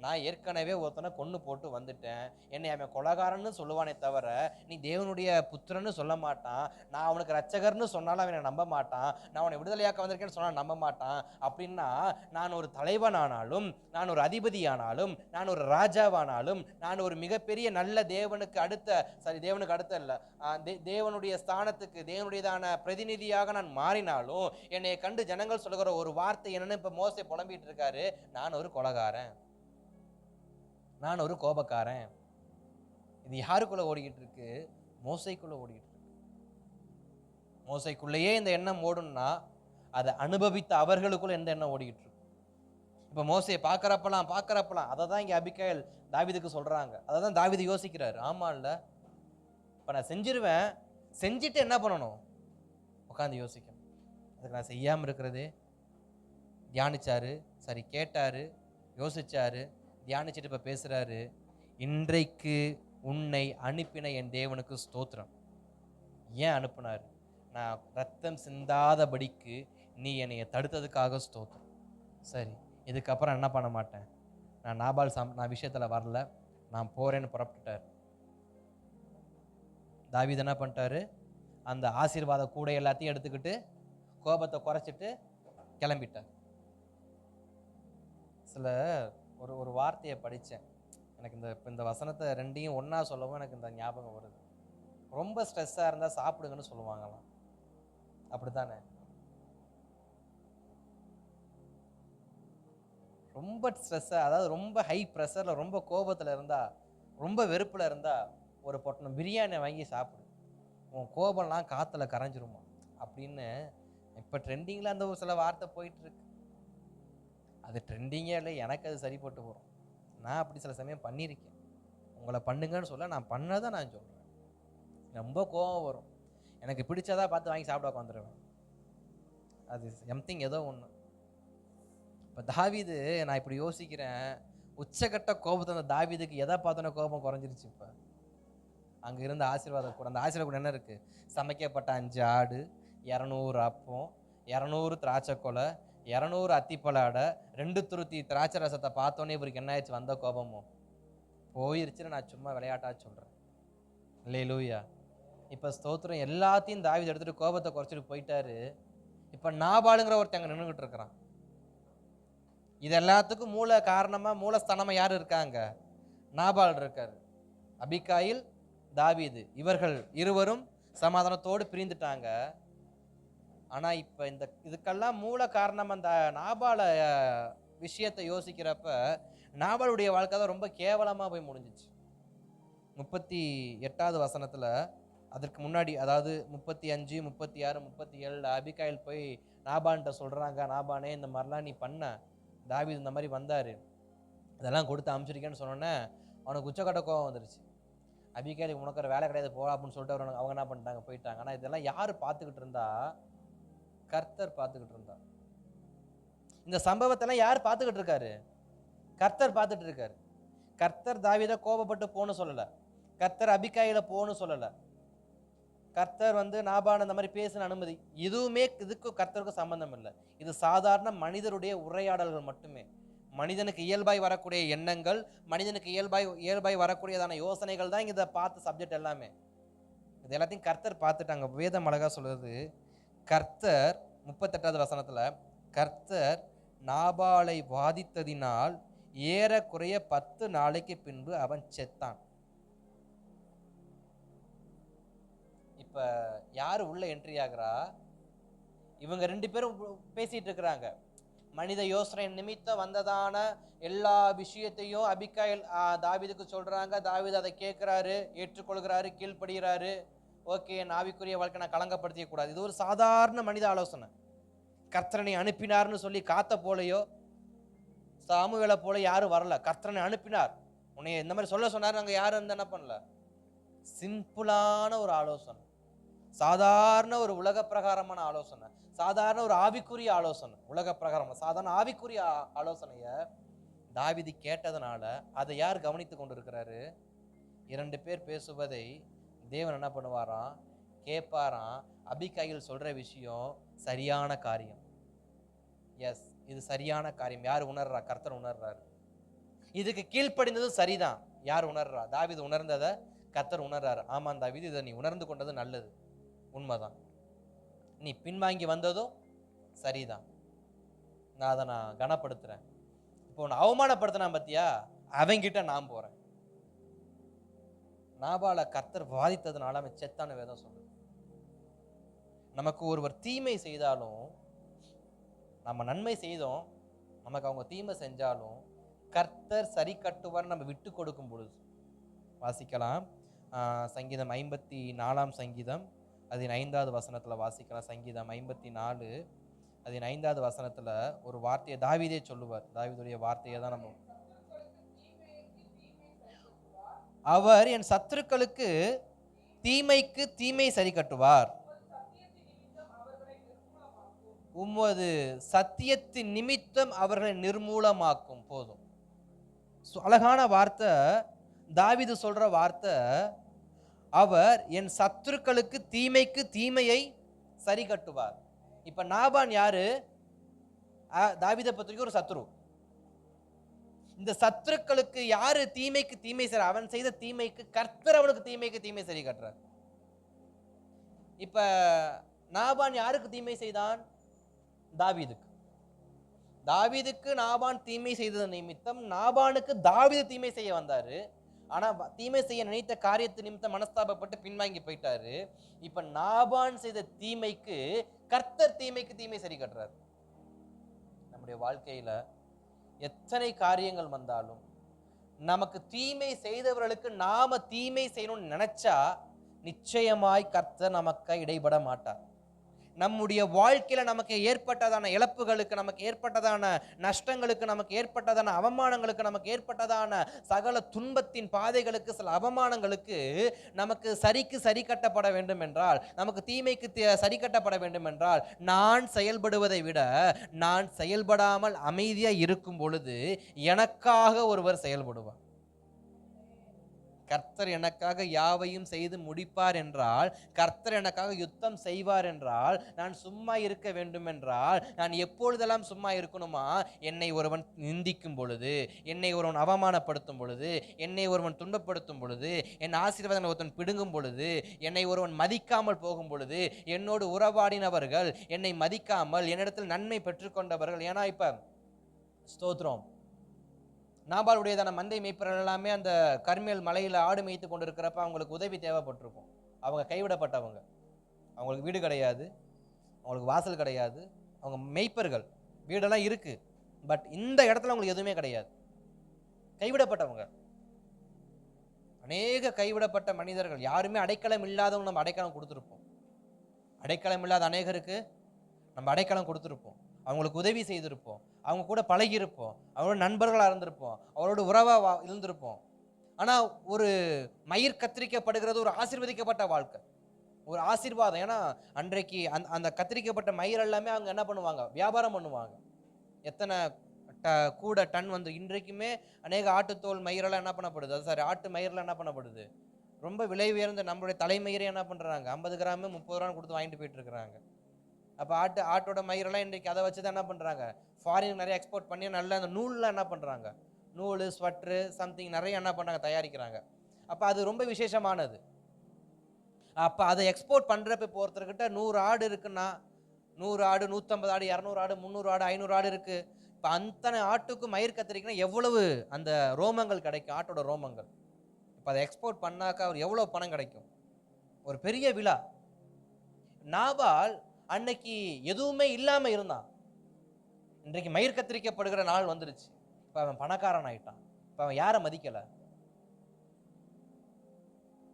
நான் ஏற்கனவே ஒருத்தனை கொன்னு போட்டு வந்துட்டேன், என்னை அவன் கொலகாரன்னு சொல்லுவானே தவிர நீ தேவனுடைய புத்திரன்னு சொல்ல மாட்டான், நான் அவனுக்கு ரட்சகர்னு சொன்னாலும் அவனை நம்ப மாட்டான், நான் அவனை விடுதலையாக்க வந்திருக்கேன்னு சொன்னா நம்ப மாட்டான். அப்படின்னா நான் ஒரு தலைவனானாலும், நான் ஒரு அதிபதியானாலும், நான் ஒரு ராஜாவானாலும், நான் ஒரு மிகப்பெரிய நல்ல தேவனுக்கு அடுத்த இல்லை, தேவனுடைய ஸ்தானத்துக்கு தேவனுடையதான பிரதிநிதியாக நான் மாறினாலும் என்னை கண்டு ஜனங்கள் சொல்லுகிற ஒரு வார்த்தை என்னன்னு இப்ப மோசே புலம்பிட்டு இருக்காரு, நான் ஒரு கொலகாரன், நான் ஒரு கோபக்காரன். இது யாருக்குள்ள ஓடிக்கிட்டு இருக்கு? மோசைக்குள்ள ஓடிக்கிட்டு இருக்கு. மோசைக்குள்ளேயே இந்த எண்ணம் ஓடும்னா அதை அனுபவித்த அவர்களுக்குள்ள எந்த எண்ணம் ஓடிக்கிட்டு இருக்கு? இப்ப மோசையை பார்க்கறப்பலாம் அதை தான் இங்க அபிகாயில் தாவீதுக்கு சொல்றாங்க. அதை தான் தாவீது யோசிக்கிறாரு. ஆமா இல்ல, இப்ப நான் செஞ்சிருவேன், செஞ்சுட்டு என்ன பண்ணணும்? உட்காந்து யோசிக்கணும். அதுக்கு நான் செய்யாம இருக்கிறதே. தியானிச்சாரு, சரி, கேட்டாரு, யோசிச்சாரு, தியானிச்சுட்டு இப்ப பேசுறாரு, இன்றைக்கு உன்னை அனுப்பின என் தேவனுக்கு ஸ்தோத்திரம். ஏன் அனுப்புனாரு? நான் ரத்தம் சிந்தாதபடிக்கு நீ என்னைய தடுத்ததுக்காக ஸ்தோத்திரம். சரி, இதுக்கப்புறம் என்ன பண்ண மாட்டேன், நான் விஷயத்துல வரல, நான் போறேன்னு புறப்பட்டுட்டார். தாவீது என்ன பண்ணிட்டாரு? அந்த ஆசீர்வாத கூடை எல்லாத்தையும் எடுத்துக்கிட்டு கோபத்தை குறைச்சிட்டு கிளம்பிட்டார். சில ஒரு வார்த்தையை படித்தேன், எனக்கு இந்த வசனத்தை ரெண்டையும் ஒன்றா சொல்லவும் எனக்கு இந்த ஞாபகம் வருது. ரொம்ப ஸ்ட்ரெஸ்ஸாக இருந்தால் சாப்பிடுங்கன்னு சொல்லுவாங்களாம், அப்படி தானே? ரொம்ப ஸ்ட்ரெஸ்ஸாக, அதாவது ரொம்ப ஹை ப்ரெஷரில், ரொம்ப கோபத்தில் இருந்தால், ரொம்ப வெறுப்பில் இருந்தால் ஒரு பொட்டணம் பிரியாணி வாங்கி சாப்பிடு, உன் கோபம்லாம் காற்றுல கரைஞ்சிருமா அப்படின்னு இப்போ ட்ரெண்டிங்கில் அந்த ஒரு சில வார்த்தை போயிட்டுருக்கு. அது ட்ரெண்டிங்கே இல்லை, எனக்கு அது சரிப்பட்டு போகிறோம். நான் அப்படி சில சமயம் பண்ணியிருக்கேன். உங்களை பண்ணுங்கன்னு சொல்ல, நான் பண்ணதை நான் சொல்கிறேன். ரொம்ப கோபம் வரும், எனக்கு பிடிச்சதா பார்த்து வாங்கி சாப்பிட உட்காந்துருவேன். அது சம்திங் ஏதோ ஒன்று. இப்போ தாவீது, நான் இப்படி யோசிக்கிறேன், உச்சகட்ட கோபத்தை அந்த தாவீதுக்கு எதை பார்த்தோன்னா கோபம் குறைஞ்சிருச்சு. இப்போ அங்கே இருந்த ஆசீர்வாதம் கூட, அந்த ஆசீர்வாதம் கூட என்ன இருக்குது? சமைக்கப்பட்ட 5 ஆடு, 200 அப்பம், 200 திராட்சை கொலை, 200 அத்திப்பழ அடை, 2 துருத்தி திராட்சை ரசத்தை பார்த்தோன்னே இவருக்கு என்ன ஆயிடுச்சு? வந்த கோபமும் போயிருச்சுன்னு நான் சும்மா விளையாட்டா சொல்கிறேன். அல்லேலூயா. இப்போ ஸ்தோத்திரம். எல்லாத்தையும் தாவீது எடுத்துகிட்டு கோபத்தை குறைச்சிட்டு போயிட்டாரு. இப்போ நாபாலுங்கிற ஒருத்தங்க நின்றுக்கிட்டு இருக்கிறான். இது எல்லாத்துக்கும் மூல காரணமாக, மூலஸ்தானமாக யார் இருக்காங்க? நாபால் இருக்கார். அபிகாயில், தாவீது, இவர்கள் இருவரும் சமாதானத்தோடு பிரிந்துட்டாங்க. ஆனால் இப்போ இதுக்கெல்லாம் மூல காரணம் அந்த நாபால விஷயத்தை யோசிக்கிறப்ப, நாபாலுடைய வாழ்க்கை தான் ரொம்ப கேவலமாக போய் முடிஞ்சிச்சு. 38வது வசனத்தில், அதற்கு முன்னாடி, அதாவது 35, 36, 37 அபிகாயில் போய் நாபான்கிட்ட சொல்கிறாங்க, நாபானே இந்த மாதிரிலாம் நீ பண்ண, தாவீது இந்த மாதிரி வந்தார், இதெல்லாம் கொடுத்து அனுப்பிச்சிருக்கேன்னு சொன்னோன்னே அவனுக்கு உச்சக்கட்ட கோவம் வந்துருச்சு. அபிகாயிலுக்கு உனக்கு ஒரு வேலை கிடையாது போகலாம் அப்படின்னு சொல்லிட்டு அவங்க என்ன பண்ணிட்டாங்க? போயிட்டாங்க. ஆனால் இதெல்லாம் யார் பார்த்துக்கிட்டு இருந்தா? கர்த்தர் பார்த்துக்கிட்டு இருந்தா. இந்த சம்பவத்தெல்லாம் யார் பார்த்துக்கிட்டு இருக்காரு? கர்த்தர் பார்த்துட்டு இருக்காரு. கர்த்தர் தாவீதை கோபப்பட்டு போன்னு சொல்லலை, கர்த்தர் அபிகாயில போன்னு சொல்லலை, கர்த்தர் நாபான் அந்த மாதிரி பேசின அனுமதி எதுவுமே இதுக்கும் கர்த்தருக்கும் சம்பந்தம் இல்லை. இது சாதாரண மனிதருடைய உரையாடல்கள் மட்டுமே. மனிதனுக்கு இயல்பாய் வரக்கூடிய எண்ணங்கள், மனிதனுக்கு இயல்பாய் வரக்கூடியதான யோசனைகள் தான் இதை பார்த்த சப்ஜெக்ட் எல்லாமே. இது எல்லாத்தையும் கர்த்தர் பார்த்துட்டாங்க. வேதம் அழகா சொல்றது, கர்த்தர் 38வது வசனத்துல, கர்த்தர் நாபாலை வாதித்ததினால் ஏறக்குறைய 10 நாளைக்கு பின்பு அவன் செத்தான். இப்ப யாரு உள்ள என்ட்ரி ஆகுறா? இவங்க 2 பேரும் பேசிட்டு இருக்கிறாங்க. மனித யோசனை நிமித்தம் வந்ததான எல்லா விஷயத்தையும் அபிகாயில் தாவீதுக்கு சொல்றாங்க. தாவீது அதை கேட்கிறாரு, ஏற்றுக்கொள்கிறாரு, கீழ்ப்படுகிறாரு. ஓகே, என் ஆவிக்குரிய வாழ்க்கை நான் களங்கப்படுத்திக்க கூடாது. இது ஒரு சாதாரண மனித ஆலோசனை. கர்த்தரனை அனுப்பினார்னு சொல்லி காத்த போலையோ சாமுவேலை போல யாரும் வரல. கர்த்தரனை அனுப்பினார், உன்னை இந்த மாதிரி சொல்ல சொன்னார், நாங்க யாரும் என்ன பண்ணல. சிம்பிளான ஒரு ஆலோசனை, சாதாரண ஒரு உலக பிரகாரமான ஆலோசனை, சாதாரண ஒரு ஆவிக்குரிய ஆலோசனை. உலக பிரகாரம் சாதாரண ஆவிக்குரிய ஆலோசனைய தாவீது கேட்டதுனால அதை யார் கவனித்து கொண்டு இருக்கிறாரு? 2 பேர் பேசுவதை தேவன் என்ன பண்ணுவாராம்? கேட்பாராம். அபிகாயில் சொல்ற விஷயம் சரியான காரியம். எஸ், இது சரியான காரியம். யார் உணர்றா? கர்த்தர் உணர்றாரு. இதுக்கு கீழ்ப்படிந்தது சரிதான். யார் உணர்றா? தாவீது உணர்ந்ததை கர்த்தர் உணர்றாரு. ஆமாம் தாவீது, இதை நீ உணர்ந்து கொண்டது நல்லது, உண்மைதான். நீ பின்வாங்கி வந்ததும் சரிதான், நான் அதை கனப்படுத்துறேன். இப்போ உன்னை அவமானப்படுத்தினான் பத்தியா, அவங்கிட்ட நான் போறேன். நாபால கர்த்தர் வாதித்ததுனால அவன் செத்தான வேதம் சொல்லுது. நமக்கு ஒருவர் தீமை செய்தாலும், நம்ம நன்மை செய்தோம், நமக்கு அவங்க தீமை செஞ்சாலும் கர்த்தர் சரி கட்டுவார் நம்ம விட்டு கொடுக்கும் பொழுது. வாசிக்கலாம், சங்கீதம் 54ஆம் சங்கீதம் 15வது வசனத்துல வாசிக்கலாம். சங்கீதம் 54 15வது வசனத்துல ஒரு வார்த்தையை தாவீதே சொல்லுவார். தாவீதுடைய வார்த்தையை தான் நம்ம, அவர் என் சத்துருக்களுக்கு தீமைக்கு தீமை சரி கட்டுவார், உமது சத்தியத்தின் நிமித்தம் அவர்களை நிர்மூலமாக்கும். போதும். அழகான வார்த்தை தாவீது சொல்ற வார்த்தை. அவர் என் சத்துருக்களுக்கு தீமைக்கு தீமையை சரி கட்டுவார். இப்ப நாபான் யாரு? தாவீதை பத்திரிக்கை ஒரு சத்துரு. இந்த சத்துருக்களுக்கு யாரு தீமைக்கு தீமை சரி? அவன் செய்த தீமைக்கு கர்த்தர் அவனுக்கு தீமைக்கு தீமை சரி கட்டுறார். இப்ப நாபான் யாருக்கு தீமை செய்தான்? தாவீதுக்கு. தாவீதுக்கு நாபான் தீமை செய்தது நிமித்தம் நாபானுக்கு தாவீது தீமை செய்ய வந்தாரு. ஆனா தீமை செய்ய நினைத்த காரியத்து நிமித்தம் மனஸ்தாபப்பட்டு பின்வாங்கி போயிட்டாரு. இப்ப நாபான் செய்த தீமைக்கு கர்த்தர் தீமைக்கு தீமை சரி கட்டுறாரு. நம்முடைய வாழ்க்கையில எத்தனை காரியங்கள் வந்தாலும் நமக்கு தீமை செய்தவர்களுக்கு நாம தீமை செய்யணும்னு நினைச்சா நிச்சயமாய் கர்த்தர் நமக்கு இடைபட மாட்டார். நம்முடைய வாழ்க்கையில நமக்கு ஏற்பட்டதான இழப்புகளுக்கு, நமக்கு ஏற்பட்டதான நஷ்டங்களுக்கு, நமக்கு ஏற்பட்டதான அவமானங்களுக்கு, நமக்கு ஏற்பட்டதான சகல துன்பத்தின் பாதைகளுக்கு, சில அவமானங்களுக்கு நமக்கு சரிக்கு சரி கட்டப்பட வேண்டும் என்றால், நமக்கு தீமைக்கு சரி கட்டப்பட வேண்டும் என்றால், நான் செயல்படுவதை விட நான் செயல்படாமல் அமைதியா இருக்கும் பொழுது எனக்காக ஒருவர் செயல்படுவார். கர்த்தர் எனக்காக யாவையும் செய்து முடிப்பார் என்றால், கர்த்தர் எனக்காக யுத்தம் செய்வார் என்றால், நான் சும்மா இருக்க வேண்டும் என்றால், நான் எப்பொழுதெல்லாம் சும்மா இருக்கணுமா? என்னை ஒருவன் நிந்திக்கும் பொழுது, என்னை ஒருவன் அவமானப்படுத்தும் பொழுது, என்னை ஒருவன் துன்பப்படுத்தும் பொழுது, என் ஆசீர்வாதங்களை ஒருவன் பிடுங்கும் பொழுது, என்னை ஒருவன் மதிக்காமல் போகும் பொழுது, என்னோடு உறவாடினவர்கள் என்னை மதிக்காமல் என்னிடத்தில் நன்மை பெற்றுக்கொண்டவர்கள். ஏன்னா இப்ப ஸ்தோத்திரம், நாபாலுடையதான மந்தை மேய்ப்பர்கள் எல்லாமே அந்த கர்மேல் மலையில் ஆடு மேய்த்து கொண்டு இருக்கிறப்ப அவங்களுக்கு உதவி தேவைப்பட்டிருக்கும். அவங்க கைவிடப்பட்டவங்க, அவங்களுக்கு வீடு கிடையாது, அவங்களுக்கு வாசல் கிடையாது, அவங்க மேய்ப்பர்கள், வீடெல்லாம் இருக்கு, பட் இந்த இடத்துல அவங்களுக்கு எதுவுமே கிடையாது, கைவிடப்பட்டவங்க. அநேக கைவிடப்பட்ட மனிதர்கள், யாருமே அடைக்கலம் இல்லாதவங்க நம்ம அடைக்கலம் கொடுத்துருப்போம். அடைக்கலம் இல்லாத அநேகருக்கு நம்ம அடைக்கலம் கொடுத்துருப்போம், அவங்களுக்கு உதவி செய்திருப்போம், அவங்க கூட பழகியிருப்போம், அவரோட நண்பர்களாக இருந்திருப்போம், அவரோட உறவாக இருந்திருப்போம். ஆனால் ஒரு மயிர் கத்திரிக்கப்படுகிறது ஒரு ஆசீர்வதிக்கப்பட்ட வாழ்க்கை, ஒரு ஆசீர்வாதம். ஏன்னா அன்றைக்கு அந்த கத்திரிக்கப்பட்ட மயிர் எல்லாமே அவங்க என்ன பண்ணுவாங்க? வியாபாரம் பண்ணுவாங்க. எத்தனை கூட டன் வந்து இன்றைக்குமே அநேக ஆட்டுத்தோல் மயிரெல்லாம் என்ன பண்ணப்படுது, அது சாரி ஆட்டு மயிரெல்லாம் என்ன பண்ணப்படுது, ரொம்ப விலை உயர்ந்த நம்மளுடைய தலைமயிரை என்ன பண்ணுறாங்க, 50 கிராமு 30 ரூபான்னு கொடுத்து வாங்கிட்டு போயிட்டு இருக்கிறாங்க. அப்போ ஆட்டோட மயிரெல்லாம் இன்றைக்கு அதை வச்சு தான் என்ன பண்ணுறாங்க, ஃபாரின் நிறைய எக்ஸ்போர்ட் பண்ணி நல்ல அந்த நூல்லாம் என்ன பண்ணுறாங்க, நூல் ஸ்வெட்ரு சம்திங் நிறைய என்ன பண்ணுறாங்க, தயாரிக்கிறாங்க. அப்போ அது ரொம்ப விசேஷமானது. அப்போ அதை எக்ஸ்போர்ட் பண்ணுறப்ப இப்போ ஒருத்தர்கிட்ட 100 ஆடு இருக்குன்னா, 100 ஆடு 150 ஆடு 200 ஆடு 300 ஆடு 500 ஆடு இருக்குது. இப்போ அத்தனை ஆட்டுக்கும் மயிர் கத்திரிக்கனா எவ்வளவு அந்த ரோமங்கள் கிடைக்கும், ஆட்டோட ரோமங்கள். இப்போ அதை எக்ஸ்போர்ட் பண்ணாக்கா அவர் எவ்வளோ பணம் கிடைக்கும், ஒரு பெரிய விழா. நாபால் அன்னைக்கு எதுவுமே இல்லாம இருந்தான், இன்றைக்கு மயிர் கத்திரிக்கப்படுகிற நாள் வந்துருச்சு. இப்ப அவன் பணக்காரன் ஆயிட்டான். இப்ப அவன் யாரை மதிக்கல?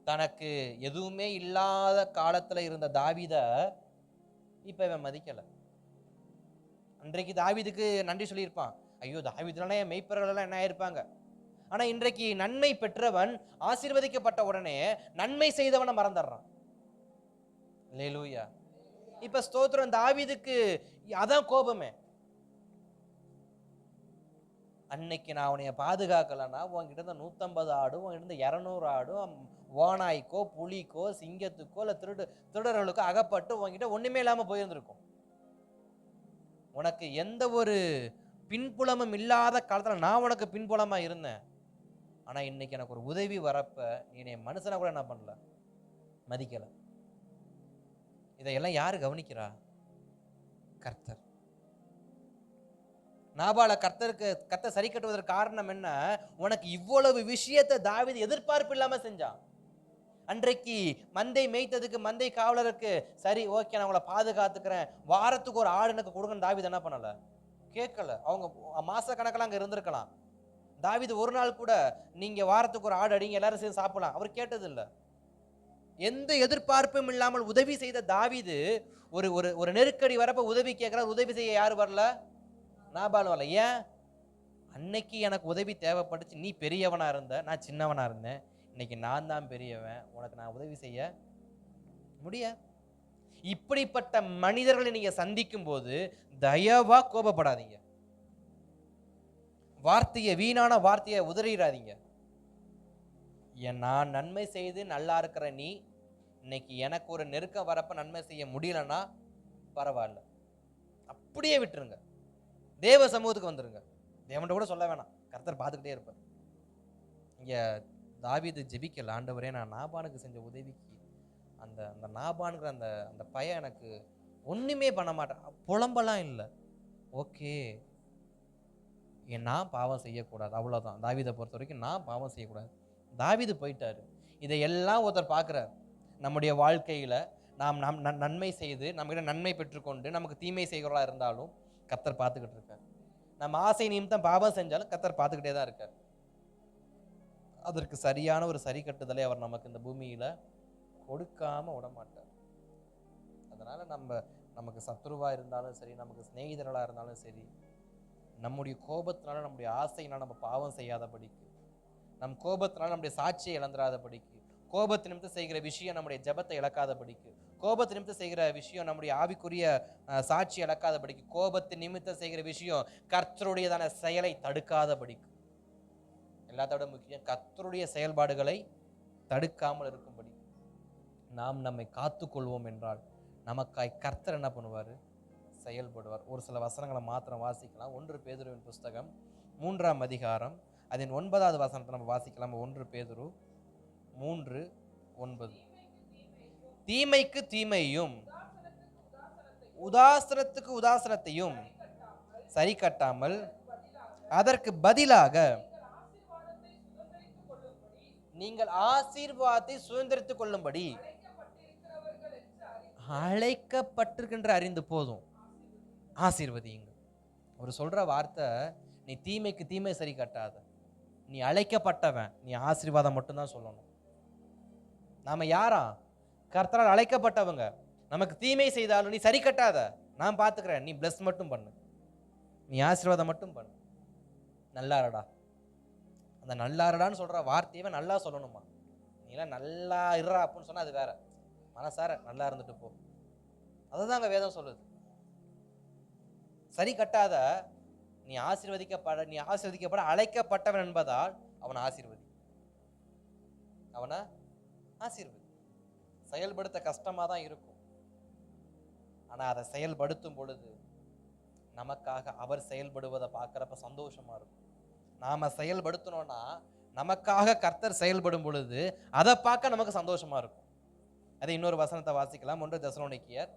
தனக்கு எதுவுமே இல்லாத காலத்துல இருந்த தாவீத இப்ப இவன் மதிக்கல. அன்றைக்கு தாவீதுக்கு நன்றி சொல்லியிருப்பான், ஐயோ தாவீதுனால என் மெய்ப்பர்கள் எல்லாம் என்ன ஆயிருப்பாங்க. ஆனா இன்றைக்கு நன்மை பெற்றவன் ஆசீர்வதிக்கப்பட்ட உடனே நன்மை செய்தவனை மறந்துடுறான். அல்லேலூயா. இப்ப ஸ்தோத்திரம், தாவீதுக்கு அதான் கோபமே. அன்னைக்கு நான் உன்னைய பாதுகாக்கலன்னா உன்கிட்ட இருந்த 150 ஆடும் உன்கிட்ட 200 ஆடும் ஓனாய்க்கோ புலிக்கோ சிங்கத்துக்கோ இல்ல திருடர்களுக்கோ அகப்பட்டு உன்கிட்ட ஒண்ணுமே இல்லாம போயிருந்திருக்கும். உனக்கு எந்த ஒரு பின்புலமும் இல்லாத காலத்துல நான் உனக்கு பின்புலமா இருந்தேன். ஆனா இன்னைக்கு எனக்கு ஒரு உதவி வரப்ப நீ மனுஷனை கூட என்ன பண்ணல, மதிக்கல. இதையெல்லாம் யாரு கவனிக்கிறா? கர்த்தர். நாபால கர்த்தர் சரி கட்டுவதற்கு காரணம் என்ன? உனக்கு இவ்வளவு விஷயத்தை தாவீது எதிர்பார்ப்பு இல்லாம செஞ்சான். அன்றைக்கு மந்தை மேய்த்ததுக்கு மந்தை காவலருக்கு சரி ஓகே நான் உங்களை பாதுகாத்துக்கிறேன், வாரத்துக்கு ஒரு ஆடு எனக்கு கொடுங்கன்னு தாவீது என்ன பண்ணல, கேட்கல. அவங்க மாச கணக்கெல்லாம் அங்க இருந்திருக்கலாம். தாவீது ஒரு நாள் கூட நீங்க வாரத்துக்கு ஒரு ஆடு அடிங்க எல்லாரும் சேர்ந்து சாப்பிடலாம் அவர் கேட்டது இல்லை. எந்த எதிர்பார்ப்பும் இல்லாமல் உதவி செய்த தாவீது ஒரு ஒரு நெருக்கடி வரப்ப உதவி கேட்கிறார். உதவி செய்ய யாரு வரல? நாபால் வரல. ஏன்? அன்னைக்கு எனக்கு உதவி தேவைப்பட்டுச்சு, நீ பெரியவனா இருந்த, நான் சின்னவனா இருந்தேன், இன்னைக்கு நான் தான் பெரியவன், உனக்கு நான் உதவி செய்ய முடியாது. இப்படிப்பட்ட மனிதர்களை நீங்க சந்திக்கும் போது தயவா கோபப்படாதீங்க, வீணான வார்த்தையை உதறிடாதீங்க. நான் நன்மை செய்து நல்லா இருக்கிற நீ இன்னைக்கு எனக்கு ஒரு நெருக்கம் வரப்ப நன்மை செய்ய முடியலன்னா பரவாயில்ல, அப்படியே விட்டுருங்க, தேவ சமூகத்துக்கு வந்துருங்க. தேவன்கிட்ட கூட சொல்ல வேணாம், கர்த்தர் பார்த்துக்கிட்டே இருப்பார். இங்க தாவீது ஜெபிக்கல, ஆண்டவரே நான் நாபானுக்கு செஞ்ச உதவிக்கு அந்த அந்த நாபானுங்கிற அந்த அந்த பையன் எனக்கு ஒண்ணுமே பண்ண மாட்டேன், புலம்பெல்லாம் இல்லை. ஓகே நான் பாவம் செய்யக்கூடாது, அவ்வளோதான். தாவீதை பொறுத்த வரைக்கும் நான் பாவம் செய்யக்கூடாது. தாவீது போயிட்டாரு. இதையெல்லாம் ஒருத்தர் பார்க்குறார். நம்முடைய வாழ்க்கையில் நாம் நன்மை செய்து நம்மகிட்ட நன்மை பெற்றுக்கொண்டு நமக்கு தீமை செய்கிறவர்களாக இருந்தாலும் கர்த்தர் பார்த்துக்கிட்டு இருக்கார். நம்ம ஆசை நிமித்தம் பாவம் செஞ்சாலும் கர்த்தர் பார்த்துக்கிட்டே தான் இருக்கார். அதற்கு சரியான ஒரு சரி கட்டுதலை அவர் நமக்கு இந்த பூமியில் கொடுக்காம விடமாட்டார். அதனால நமக்கு சத்துருவாக இருந்தாலும் சரி, நமக்கு சிநேகிதர்களாக இருந்தாலும் சரி, நம்முடைய கோபத்தினால நம்முடைய ஆசையினால் நம்ம பாவம் செய்யாதபடிக்கு, நம் கோபத்தினால நம்முடைய சாட்சியை இழந்துடாதபடிக்கு, கோபத்து நிமித்தம் செய்கிற விஷயம் நம்முடைய ஜெபத்தை இழக்காதபடிக்கு, கோபத்து நிமித்தம் செய்கிற விஷயம் நம்முடைய ஆவிக்குரிய சாட்சி இழக்காதபடிக்கு, கோபத்து நிமித்தம் செய்கிற விஷயம் கர்த்தருடையதான செயலை தடுக்காதபடிக்கு, எல்லாத்தோட முக்கியம் கர்த்தருடைய செயல்பாடுகளை தடுக்காமல் இருக்கும்படி நாம் நம்மை காத்துக்கொள்வோம் என்றால் நமக்காய் கர்த்தர் என்ன பண்ணுவார்? செயல்படுவார். ஒரு சில வசனங்களை மாத்திரம் வாசிக்கலாம். 1 பேதுருவின் புஸ்தகம் 3ஆம் அதிகாரம் அதன் 9வது வசனத்தை நம்ம வாசிக்கலாம். 1 பேதுரு 3:9. தீமைக்கு தீமையும் உதாசனத்துக்கு உதாசனத்தையும் சரி கட்டாமல் அதற்கு பதிலாக நீங்கள் ஆசீர்வாதத்தை சுதந்திரித்துக் கொள்ளும்படி அழைக்கப்பட்டிருக்கின்ற அறிந்து போதும் ஆசீர்வதியுங்கள். அவர் சொல்ற வார்த்தை, நீ தீமைக்கு தீமை சரி கட்டாத, நீ அழைக்கப்பட்டவன், நீ ஆசீர்வாதம் மட்டும்தான் சொல்லணும். நாம யாரா? கர்த்தரால் அழைக்கப்பட்டவங்க. நமக்கு தீமை செய்தாலும் நீ சரி கட்டாத, நான் பார்த்துக்கிறேன், நீ பிளஸ் மட்டும் பண்ணு, நீ ஆசீர்வாதம் மட்டும் பண்ணு. நல்லாரடா, அந்த நல்லாரடான்னு சொல்ற வார்த்தையவே நல்லா சொல்லணுமா? நீலாம் நல்லா இருறா அப்படின்னு சொன்னா அது வேற. மனசார நல்லா இருந்துட்டு போ, அதுதான் அங்க வேதம் சொல்லுது. சரி கட்டாத, நீ ஆசீர்வதிக்கப்பட அழைக்கப்பட்டவன் என்பதால் அவனை ஆசீர்வதி. செயல்படுத்த கஷ்டமா தான் இருக்கும். ஆனா அதை செயல்படுத்தும் பொழுது நமக்காக அவர் செயல்படுவதை பார்க்கிறப்ப சந்தோஷமா இருக்கும். நாம செயல்படுத்தணும்னா நமக்காக கர்த்தர் செயல்படும் பொழுது அதை பார்க்க நமக்கு சந்தோஷமா இருக்கும். அதை இன்னொரு வசனத்தை வாசிக்கலாம். 1 தெசலோனிக்கேயர்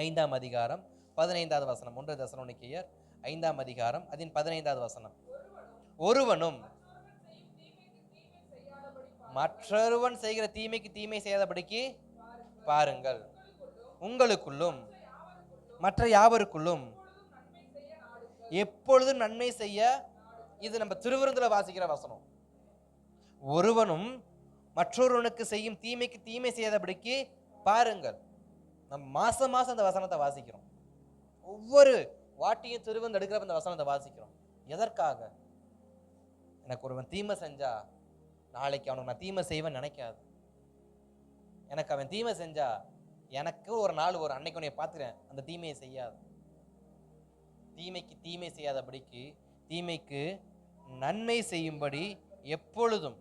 5ஆம் அதிகாரம் 15வது வசனம். 1 தெசலோனிக்கேயர் 5ஆம் அதிகாரம் அதன் 15வது வசனம். ஒருவனும் மற்றொருவன் செய்கிற தீமைக்கு தீமை செய்யாதபடிக்கு பாருங்கள், உங்களுக்குள்ளும் மற்ற யாவருக்குள்ளும் எப்பொழுதும் நன்மை செய்ய. இது நம்ம திருவிருந்துல வாசிக்கிற வசனம். ஒருவனும் மற்றொருவனுக்கு செய்யும் தீமைக்கு தீமை செய்யாதபடிக்கு பாருங்கள். நம்ம மாசம் அந்த வசனத்தை வாசிக்கிறோம். ஒவ்வொரு வாட்டியும் திருவிருந்து எடுக்கிறப்ப இந்த வசனத்தை வாசிக்கிறோம். எதற்காக? எனக்கு ஒருவன் தீமை செஞ்சா நாளைக்கு அவனுக்கு நான் தீமை செய்வேன் நினைக்காது. எனக்கு அவன் தீமை செஞ்சா எனக்கு ஒரு நாள் ஒரு அன்னைக்கு உன்னை பார்த்துக்கிறேன், அந்த தீமையை செய்யாது. தீமைக்கு தீமை செய்யாதபடிக்கு தீமைக்கு நன்மை செய்யும்படி எப்பொழுதும்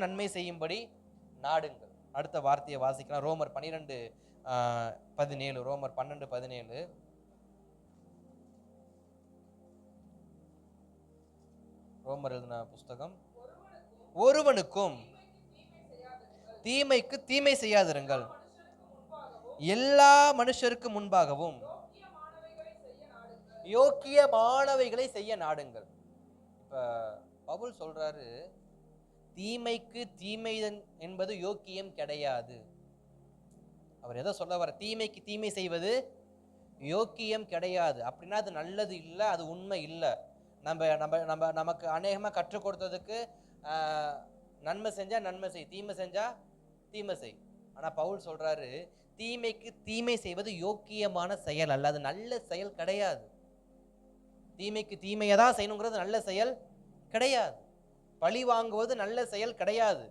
நன்மை செய்யும்படி நாடுங்கள். அடுத்த வார்த்தையை வாசிக்கலாம். ரோமர் 12:17. ரோமர் 12:17. ரோமர் எழுதின புஸ்தகம். ஒருவனுக்கும் தீமைக்கு தீமை செய்யாதிருங்கள், எல்லா மனுஷருக்கு முன்பாகவும் யோக்கியமானவைகளை செய்ய நாடுங்கள். இப்ப பவுல் சொல்றாரு, தீமைக்கு தீமை என்பது யோக்கியம் கிடையாது. அவர் எதை சொல்ல வர? தீமைக்கு தீமை செய்வது யோக்கியம் கிடையாது. அப்படின்னா அது நல்லது இல்லை, அது உண்மை இல்லை. நமக்கு அநேகமாக கற்றுக் கொடுத்ததுக்கு நன்மை செஞ்சா நன்மை செய், தீமை செஞ்சா தீமை செய். ஆனா பவுல் சொல்றாரு, தீமைக்கு தீமை செய்வது யோக்கியமான செயல் அல்ல, அது நல்ல செயல் கிடையாது. தீமைக்கு தீமையை தான் செய்யணுங்கிறது நல்ல செயல் கிடையாது. பழி வாங்குவது நல்ல செயல் கிடையாது.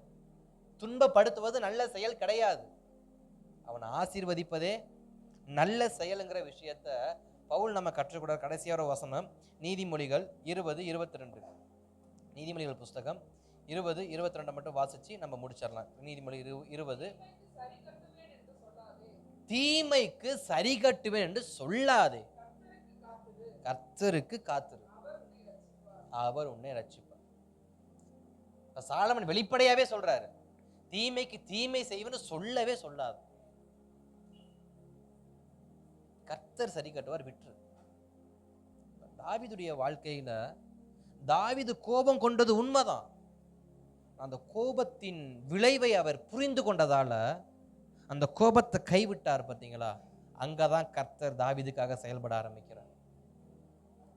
துன்பப்படுத்துவது நல்ல செயல் கிடையாது. அவனை ஆசீர்வதிப்பதே நல்ல செயலுங்கிற விஷயத்த பவுல் நம்ம கற்றுக்கூட. கடைசியான வசனம் நீதிமொழிகள் 20:22. நீதிமொழிகள் புஸ்தகம் 20:22 மட்டும் வாசிச்சு நம்ம முடிச்சிடலாம். நீதிமொழி 20. தீமைக்கு சரி கட்டுவேன் என்று சொல்லாதே, கர்த்தருக்கு காத்திரு, அவர் உன்னை ரட்சிப்பார். சாலமன் வெளிப்படையாவே சொல்றாரு, தீமைக்கு தீமை செய்வன்னு சொல்லவே சொல்லாது, கர்த்தர் சரி கட்டுவார், விட்டுரு. தாவீதுடைய வாழ்க்கையில தாவீது கோபம் கொண்டது உண்மைதான். அந்த கோபத்தின் விளைவை அவர் புரிந்து கொண்டதால அந்த கோபத்தை கைவிட்டார். பார்த்தீங்களா? அங்கதான் கர்த்தர் தாவீதுக்காக செயல்பட ஆரம்பிக்கிறார்.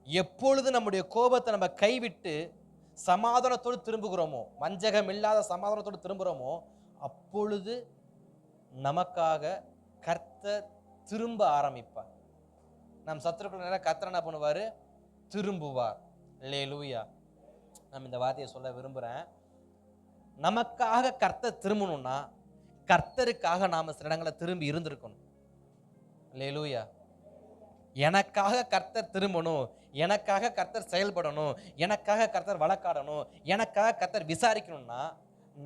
எப்பொழுது நம்முடைய கோபத்தை நம்ம கைவிட்டு சமாதானத்தோடு திரும்புகிறோமோ, வஞ்சகம் இல்லாத சமாதானத்தோடு திரும்புகிறோமோ, அப்பொழுது நமக்காக கர்த்தர் திரும்ப ஆரம்பிப்பார். நம் சத்துருக்கள் நேரம் கர்த்தர் என்ன பண்ணுவாரு? திரும்புவார். அல்லேலூயா. நான் இந்த வார்த்தையை சொல்ல விரும்புறேன். நமக்காக கர்த்தர் திரும்பணும்னா கர்த்தருக்காக நாம சில இடங்களை திரும்பி இருந்திருக்கணும். அல்லேலூயா. எனக்காக கர்த்தர் திரும்பணும், எனக்காக கர்த்தர் செயல்படணும், எனக்காக கர்த்தர் வழக்காடணும், எனக்காக கர்த்தர் விசாரிக்கணும்னா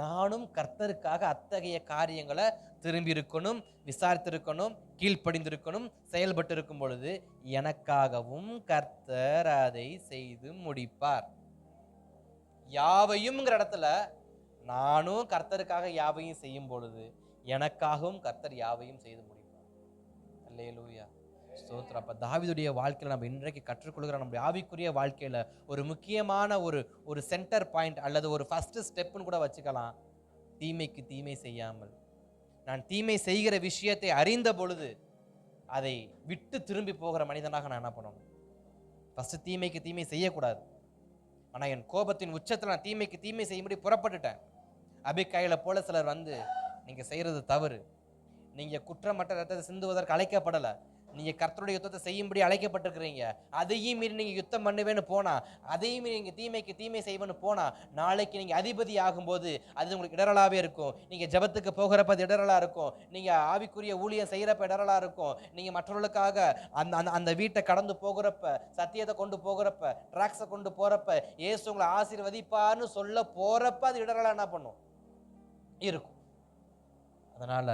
நானும் கர்த்தருக்காக அத்தகைய காரியங்களை திரும்பி இருக்கணும், விசாரித்திருக்கணும், கீழ்ப்படிந்திருக்கணும். செயல்பட்டு இருக்கும் பொழுது எனக்காகவும் கர்த்தர் அதை செய்து முடிப்பார். யாவையும்ங்கிற இடத்துல நானும் கர்த்தருக்காக யாவையும் செய்யும் பொழுது எனக்காகவும் கர்த்தர் யாவையும் செய்து முடிப்பார். அல்லேலூயா. ஸ்தோத்திரம். அப்ப தாவீதுடைய வாழ்க்கையில நம்ம இன்றைக்கு கற்றுக்கொள்கிற நம்முடைய ஆவிக்குரிய வாழ்க்கையில ஒரு முக்கியமான ஒரு சென்டர் பாயிண்ட் அல்லது ஒரு ஃபர்ஸ்ட் ஸ்டெப்னு கூட வச்சுக்கலாம். தீமைக்கு தீமை செய்யாமல், நான் தீமை செய்கிற விஷயத்தை அறிந்த பொழுது அதை விட்டு திரும்பி போகிற மனிதனாக நான் என்ன பண்ணணும்? ஃபர்ஸ்ட் தீமைக்கு தீமை செய்யக்கூடாது. ஆனா என் கோபத்தின் உச்சத்தில் நான் தீமைக்கு தீமை செய்யும்படி புறப்பட்டுட்டேன். அபிகாயில போல சிலர் வந்து, நீங்க செய்யறது தவறு, நீங்க குற்றமற்ற ரத்தத்தை சிந்துவதற்கு அழைக்கப்படலை, நீங்க கர்த்தருடைய யுத்தத்தை செய்யும்படி அழைக்கப்பட்டிருக்கிறீங்க, அதையும் மீறி நீங்க யுத்தம் பண்ணுவேன்னு போனா, அதையும் மீறி நீங்க தீமைக்கு தீமை செய்வேன்னு போனா, நாளைக்கு நீங்க அதிபதி ஆகும்போது அது உங்களுக்கு இடரலாவே இருக்கும். நீங்க ஜெபத்துக்கு போகிறப்ப அது இடரலா இருக்கும், நீங்க ஆவிக்குரிய ஊழியம் செய்யறப்ப இடரலா இருக்கும், நீங்க மற்றவர்களுக்காக அந்த அந்த வீட்டை கடந்து போகிறப்ப, சத்தியத்தை கொண்டு போகிறப்ப, டிராக்ஸை கொண்டு போறப்ப, இயேசு உங்களை ஆசீர்வதிப்பார்னு சொல்ல போறப்ப அது இடரலா என்ன பண்ணும்? இருக்கும். அதனால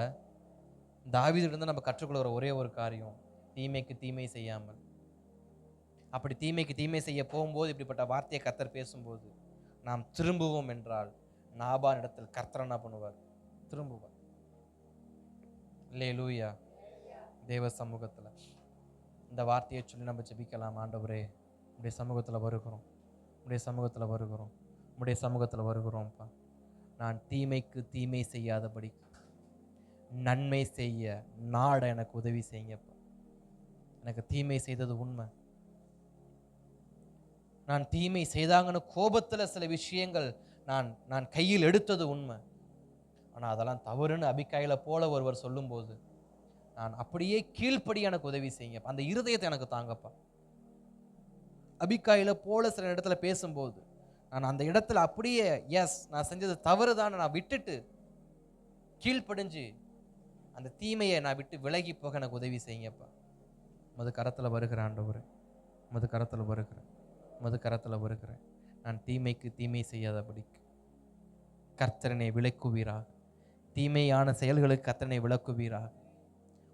தாவீதிலிருந்து நம்ம கற்றுக்கொள்கிற ஒரே ஒரு காரியம், தீமைக்கு தீமை செய்யாமல். அப்படி தீமைக்கு தீமை செய்ய போகும்போது இப்படிப்பட்ட வார்த்தையை கர்த்தர் பேசும்போது நாம் திரும்புவோம் என்றால் நாபான் இடத்தில் கர்த்தர் என்ன பண்ணுவார்? திரும்புவார். அல்லேலூயா. தேவ சமூகத்துல இந்த வார்த்தையை சொல்லி நம்ம ஜெபிக்கலாம். ஆண்டவரே, உடைய சமூகத்துல வருகிறோம், உடைய சமூகத்துல வருகிறோம், உடைய சமூகத்துல வருகிறோம்ப்பா. நான் தீமைக்கு தீமை செய்யாதபடி நன்மை செய்ய நாட எனக்கு உதவி செய்யுங்கப்பா. எனக்கு தீமை செய்தது உண்மை. நான் தீமை செய்தாங்கன்னு கோபத்துல சில விஷயங்கள் நான் கையில் எடுத்தது உண்மை. ஆனா அதெல்லாம் தவறுன்னு அபிகாயில போல ஒருவர் சொல்லும்போது நான் அப்படியே கீழ்ப்படி எனக்கு உதவி செய்யுங்கப்பா. அந்த இருதயத்தை எனக்கு தாங்கப்பா. அபிகாயில போல சில இடத்துல பேசும்போது நான் அந்த இடத்துல அப்படியே எஸ் நான் செஞ்சது தவறுதான் நான் விட்டுட்டு கீழ்ப்படிஞ்சு அந்த தீமையை நான் விட்டு விலகி போக எனக்கு உதவி செய்யுங்கப்பா. மது கரத்தில் வருகிற ஆண்டவரே, மது கரத்தில் வருகிறேன், மது கரத்தில் வருகிறேன். நான் தீமைக்கு தீமை செய்யாதபடிக்கு கர்த்தரனை விலக்குவீராக. தீமையான செயல்களுக்கு கர்த்தரனை விலக்குவீராக.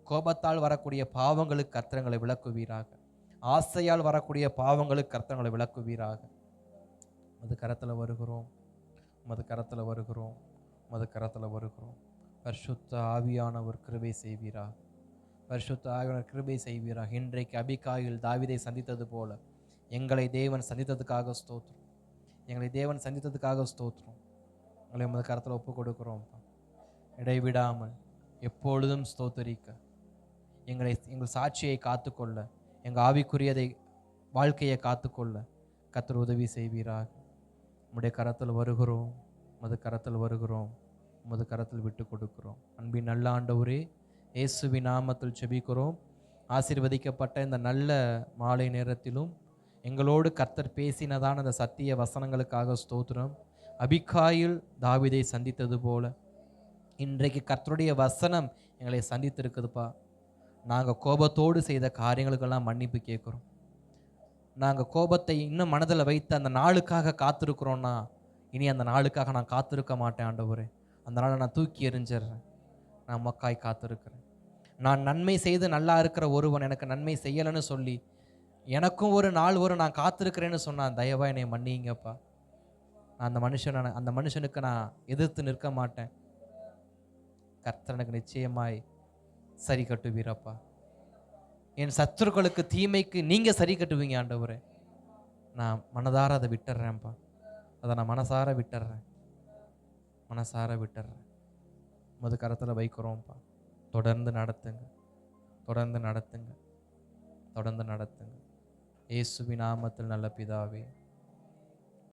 கோபத்தால் வரக்கூடிய பாவங்களுக்கு கர்த்தரங்களை விலக்குவீராக. ஆசையால் வரக்கூடிய பாவங்களுக்கு கர்த்தரங்களை விலக்குவீராக. மது கரத்தில் வருகிறோம், மது கரத்தில் வருகிறோம், மது கரத்தில் வருகிறோம். பரிசுத்த ஆவியானவர் கிருபை செய்வீராக, பரிசுத்த ஆவியானவர் கிருபை செய்வீராக. இன்றைக்கு அபிகாயில் தாவீதை சந்தித்தது போல எங்களை தேவன் சந்தித்ததுக்காக ஸ்தோத்திரம், எங்களை தேவன் சந்தித்ததுக்காக ஸ்தோத்திரம். எங்களை மது கரத்தில் ஒப்பு கொடுக்கிறோம். இடைவிடாமல் எப்பொழுதும் ஸ்தோத்தரிக்க, எங்கள் சாட்சியை காத்துக்கொள்ள, எங்கள் ஆவிக்குரியதை வாழ்க்கையை காத்துக்கொள்ள கர்த்தர் உதவி செய்வீராக. உம்முடைய கரத்தில் வருகிறோம், மது கரத்தில் வருகிறோம், உமது கரத்தில் விட்டு கொடுக்கிறோம். அன்பின் நல்ல ஆண்டவரே, இயேசுவின் நாமத்தில் ஜெபிக்கிறோம். ஆசீர்வதிக்கப்பட்ட இந்த நல்ல மாலை நேரத்திலும் எங்களோடு கர்த்தர் பேசினதான அந்த சத்திய வசனங்களுக்காக ஸ்தோத்திரம். அபிகாயில் தாவீதை சந்தித்தது போல இன்றைக்கு கர்த்தருடைய வசனம் எங்களை சந்தித்திருக்குதுப்பா. நாங்கள் கோபத்தோடு செய்த காரியங்களுக்கெல்லாம் மன்னிப்பு கேட்குறோம். நாங்கள் கோபத்தை இன்னும் மனதில் வைத்து அந்த நாளுக்காக காத்திருக்கிறோன்னா இனி அந்த நாளுக்காக நான் காத்திருக்க மாட்டேன் ஆண்டவரே. அந்த நாளை நான் தூக்கி எறிஞ்சிடுறேன். நான் மக்காய் காத்திருக்கிறேன். நான் நன்மை செய்து நல்லா இருக்கிற ஒருவன் எனக்கு நன்மை செய்யலைன்னு சொல்லி எனக்கும் ஒரு நாள் நான் காத்திருக்கிறேன்னு சொன்னான். தயவா என்னை மன்னிங்கப்பா. நான் அந்த மனுஷனுக்கு நான் எதிர்த்து நிற்க மாட்டேன். கர்த்தர் எனக்கு நிச்சயமாய் சரி கட்டுவீரப்பா. என் சத்துருக்களுக்கு தீமைக்கு நீங்க சரி கட்டுவீங்க ஆண்டவரே. நான் மனதார அதை விட்டுறேன்ப்பா. அதை நான் மனசார விட்டுறேன், மனசார விட்டுறேன். உமது கரத்தில் வைக்கிறோம்ப்பா. தொடர்ந்து நடத்துங்க, தொடர்ந்து நடத்துங்க, தொடர்ந்து நடத்துங்க. இயேசுவின் நாமத்தில் நல்ல பிதாவே.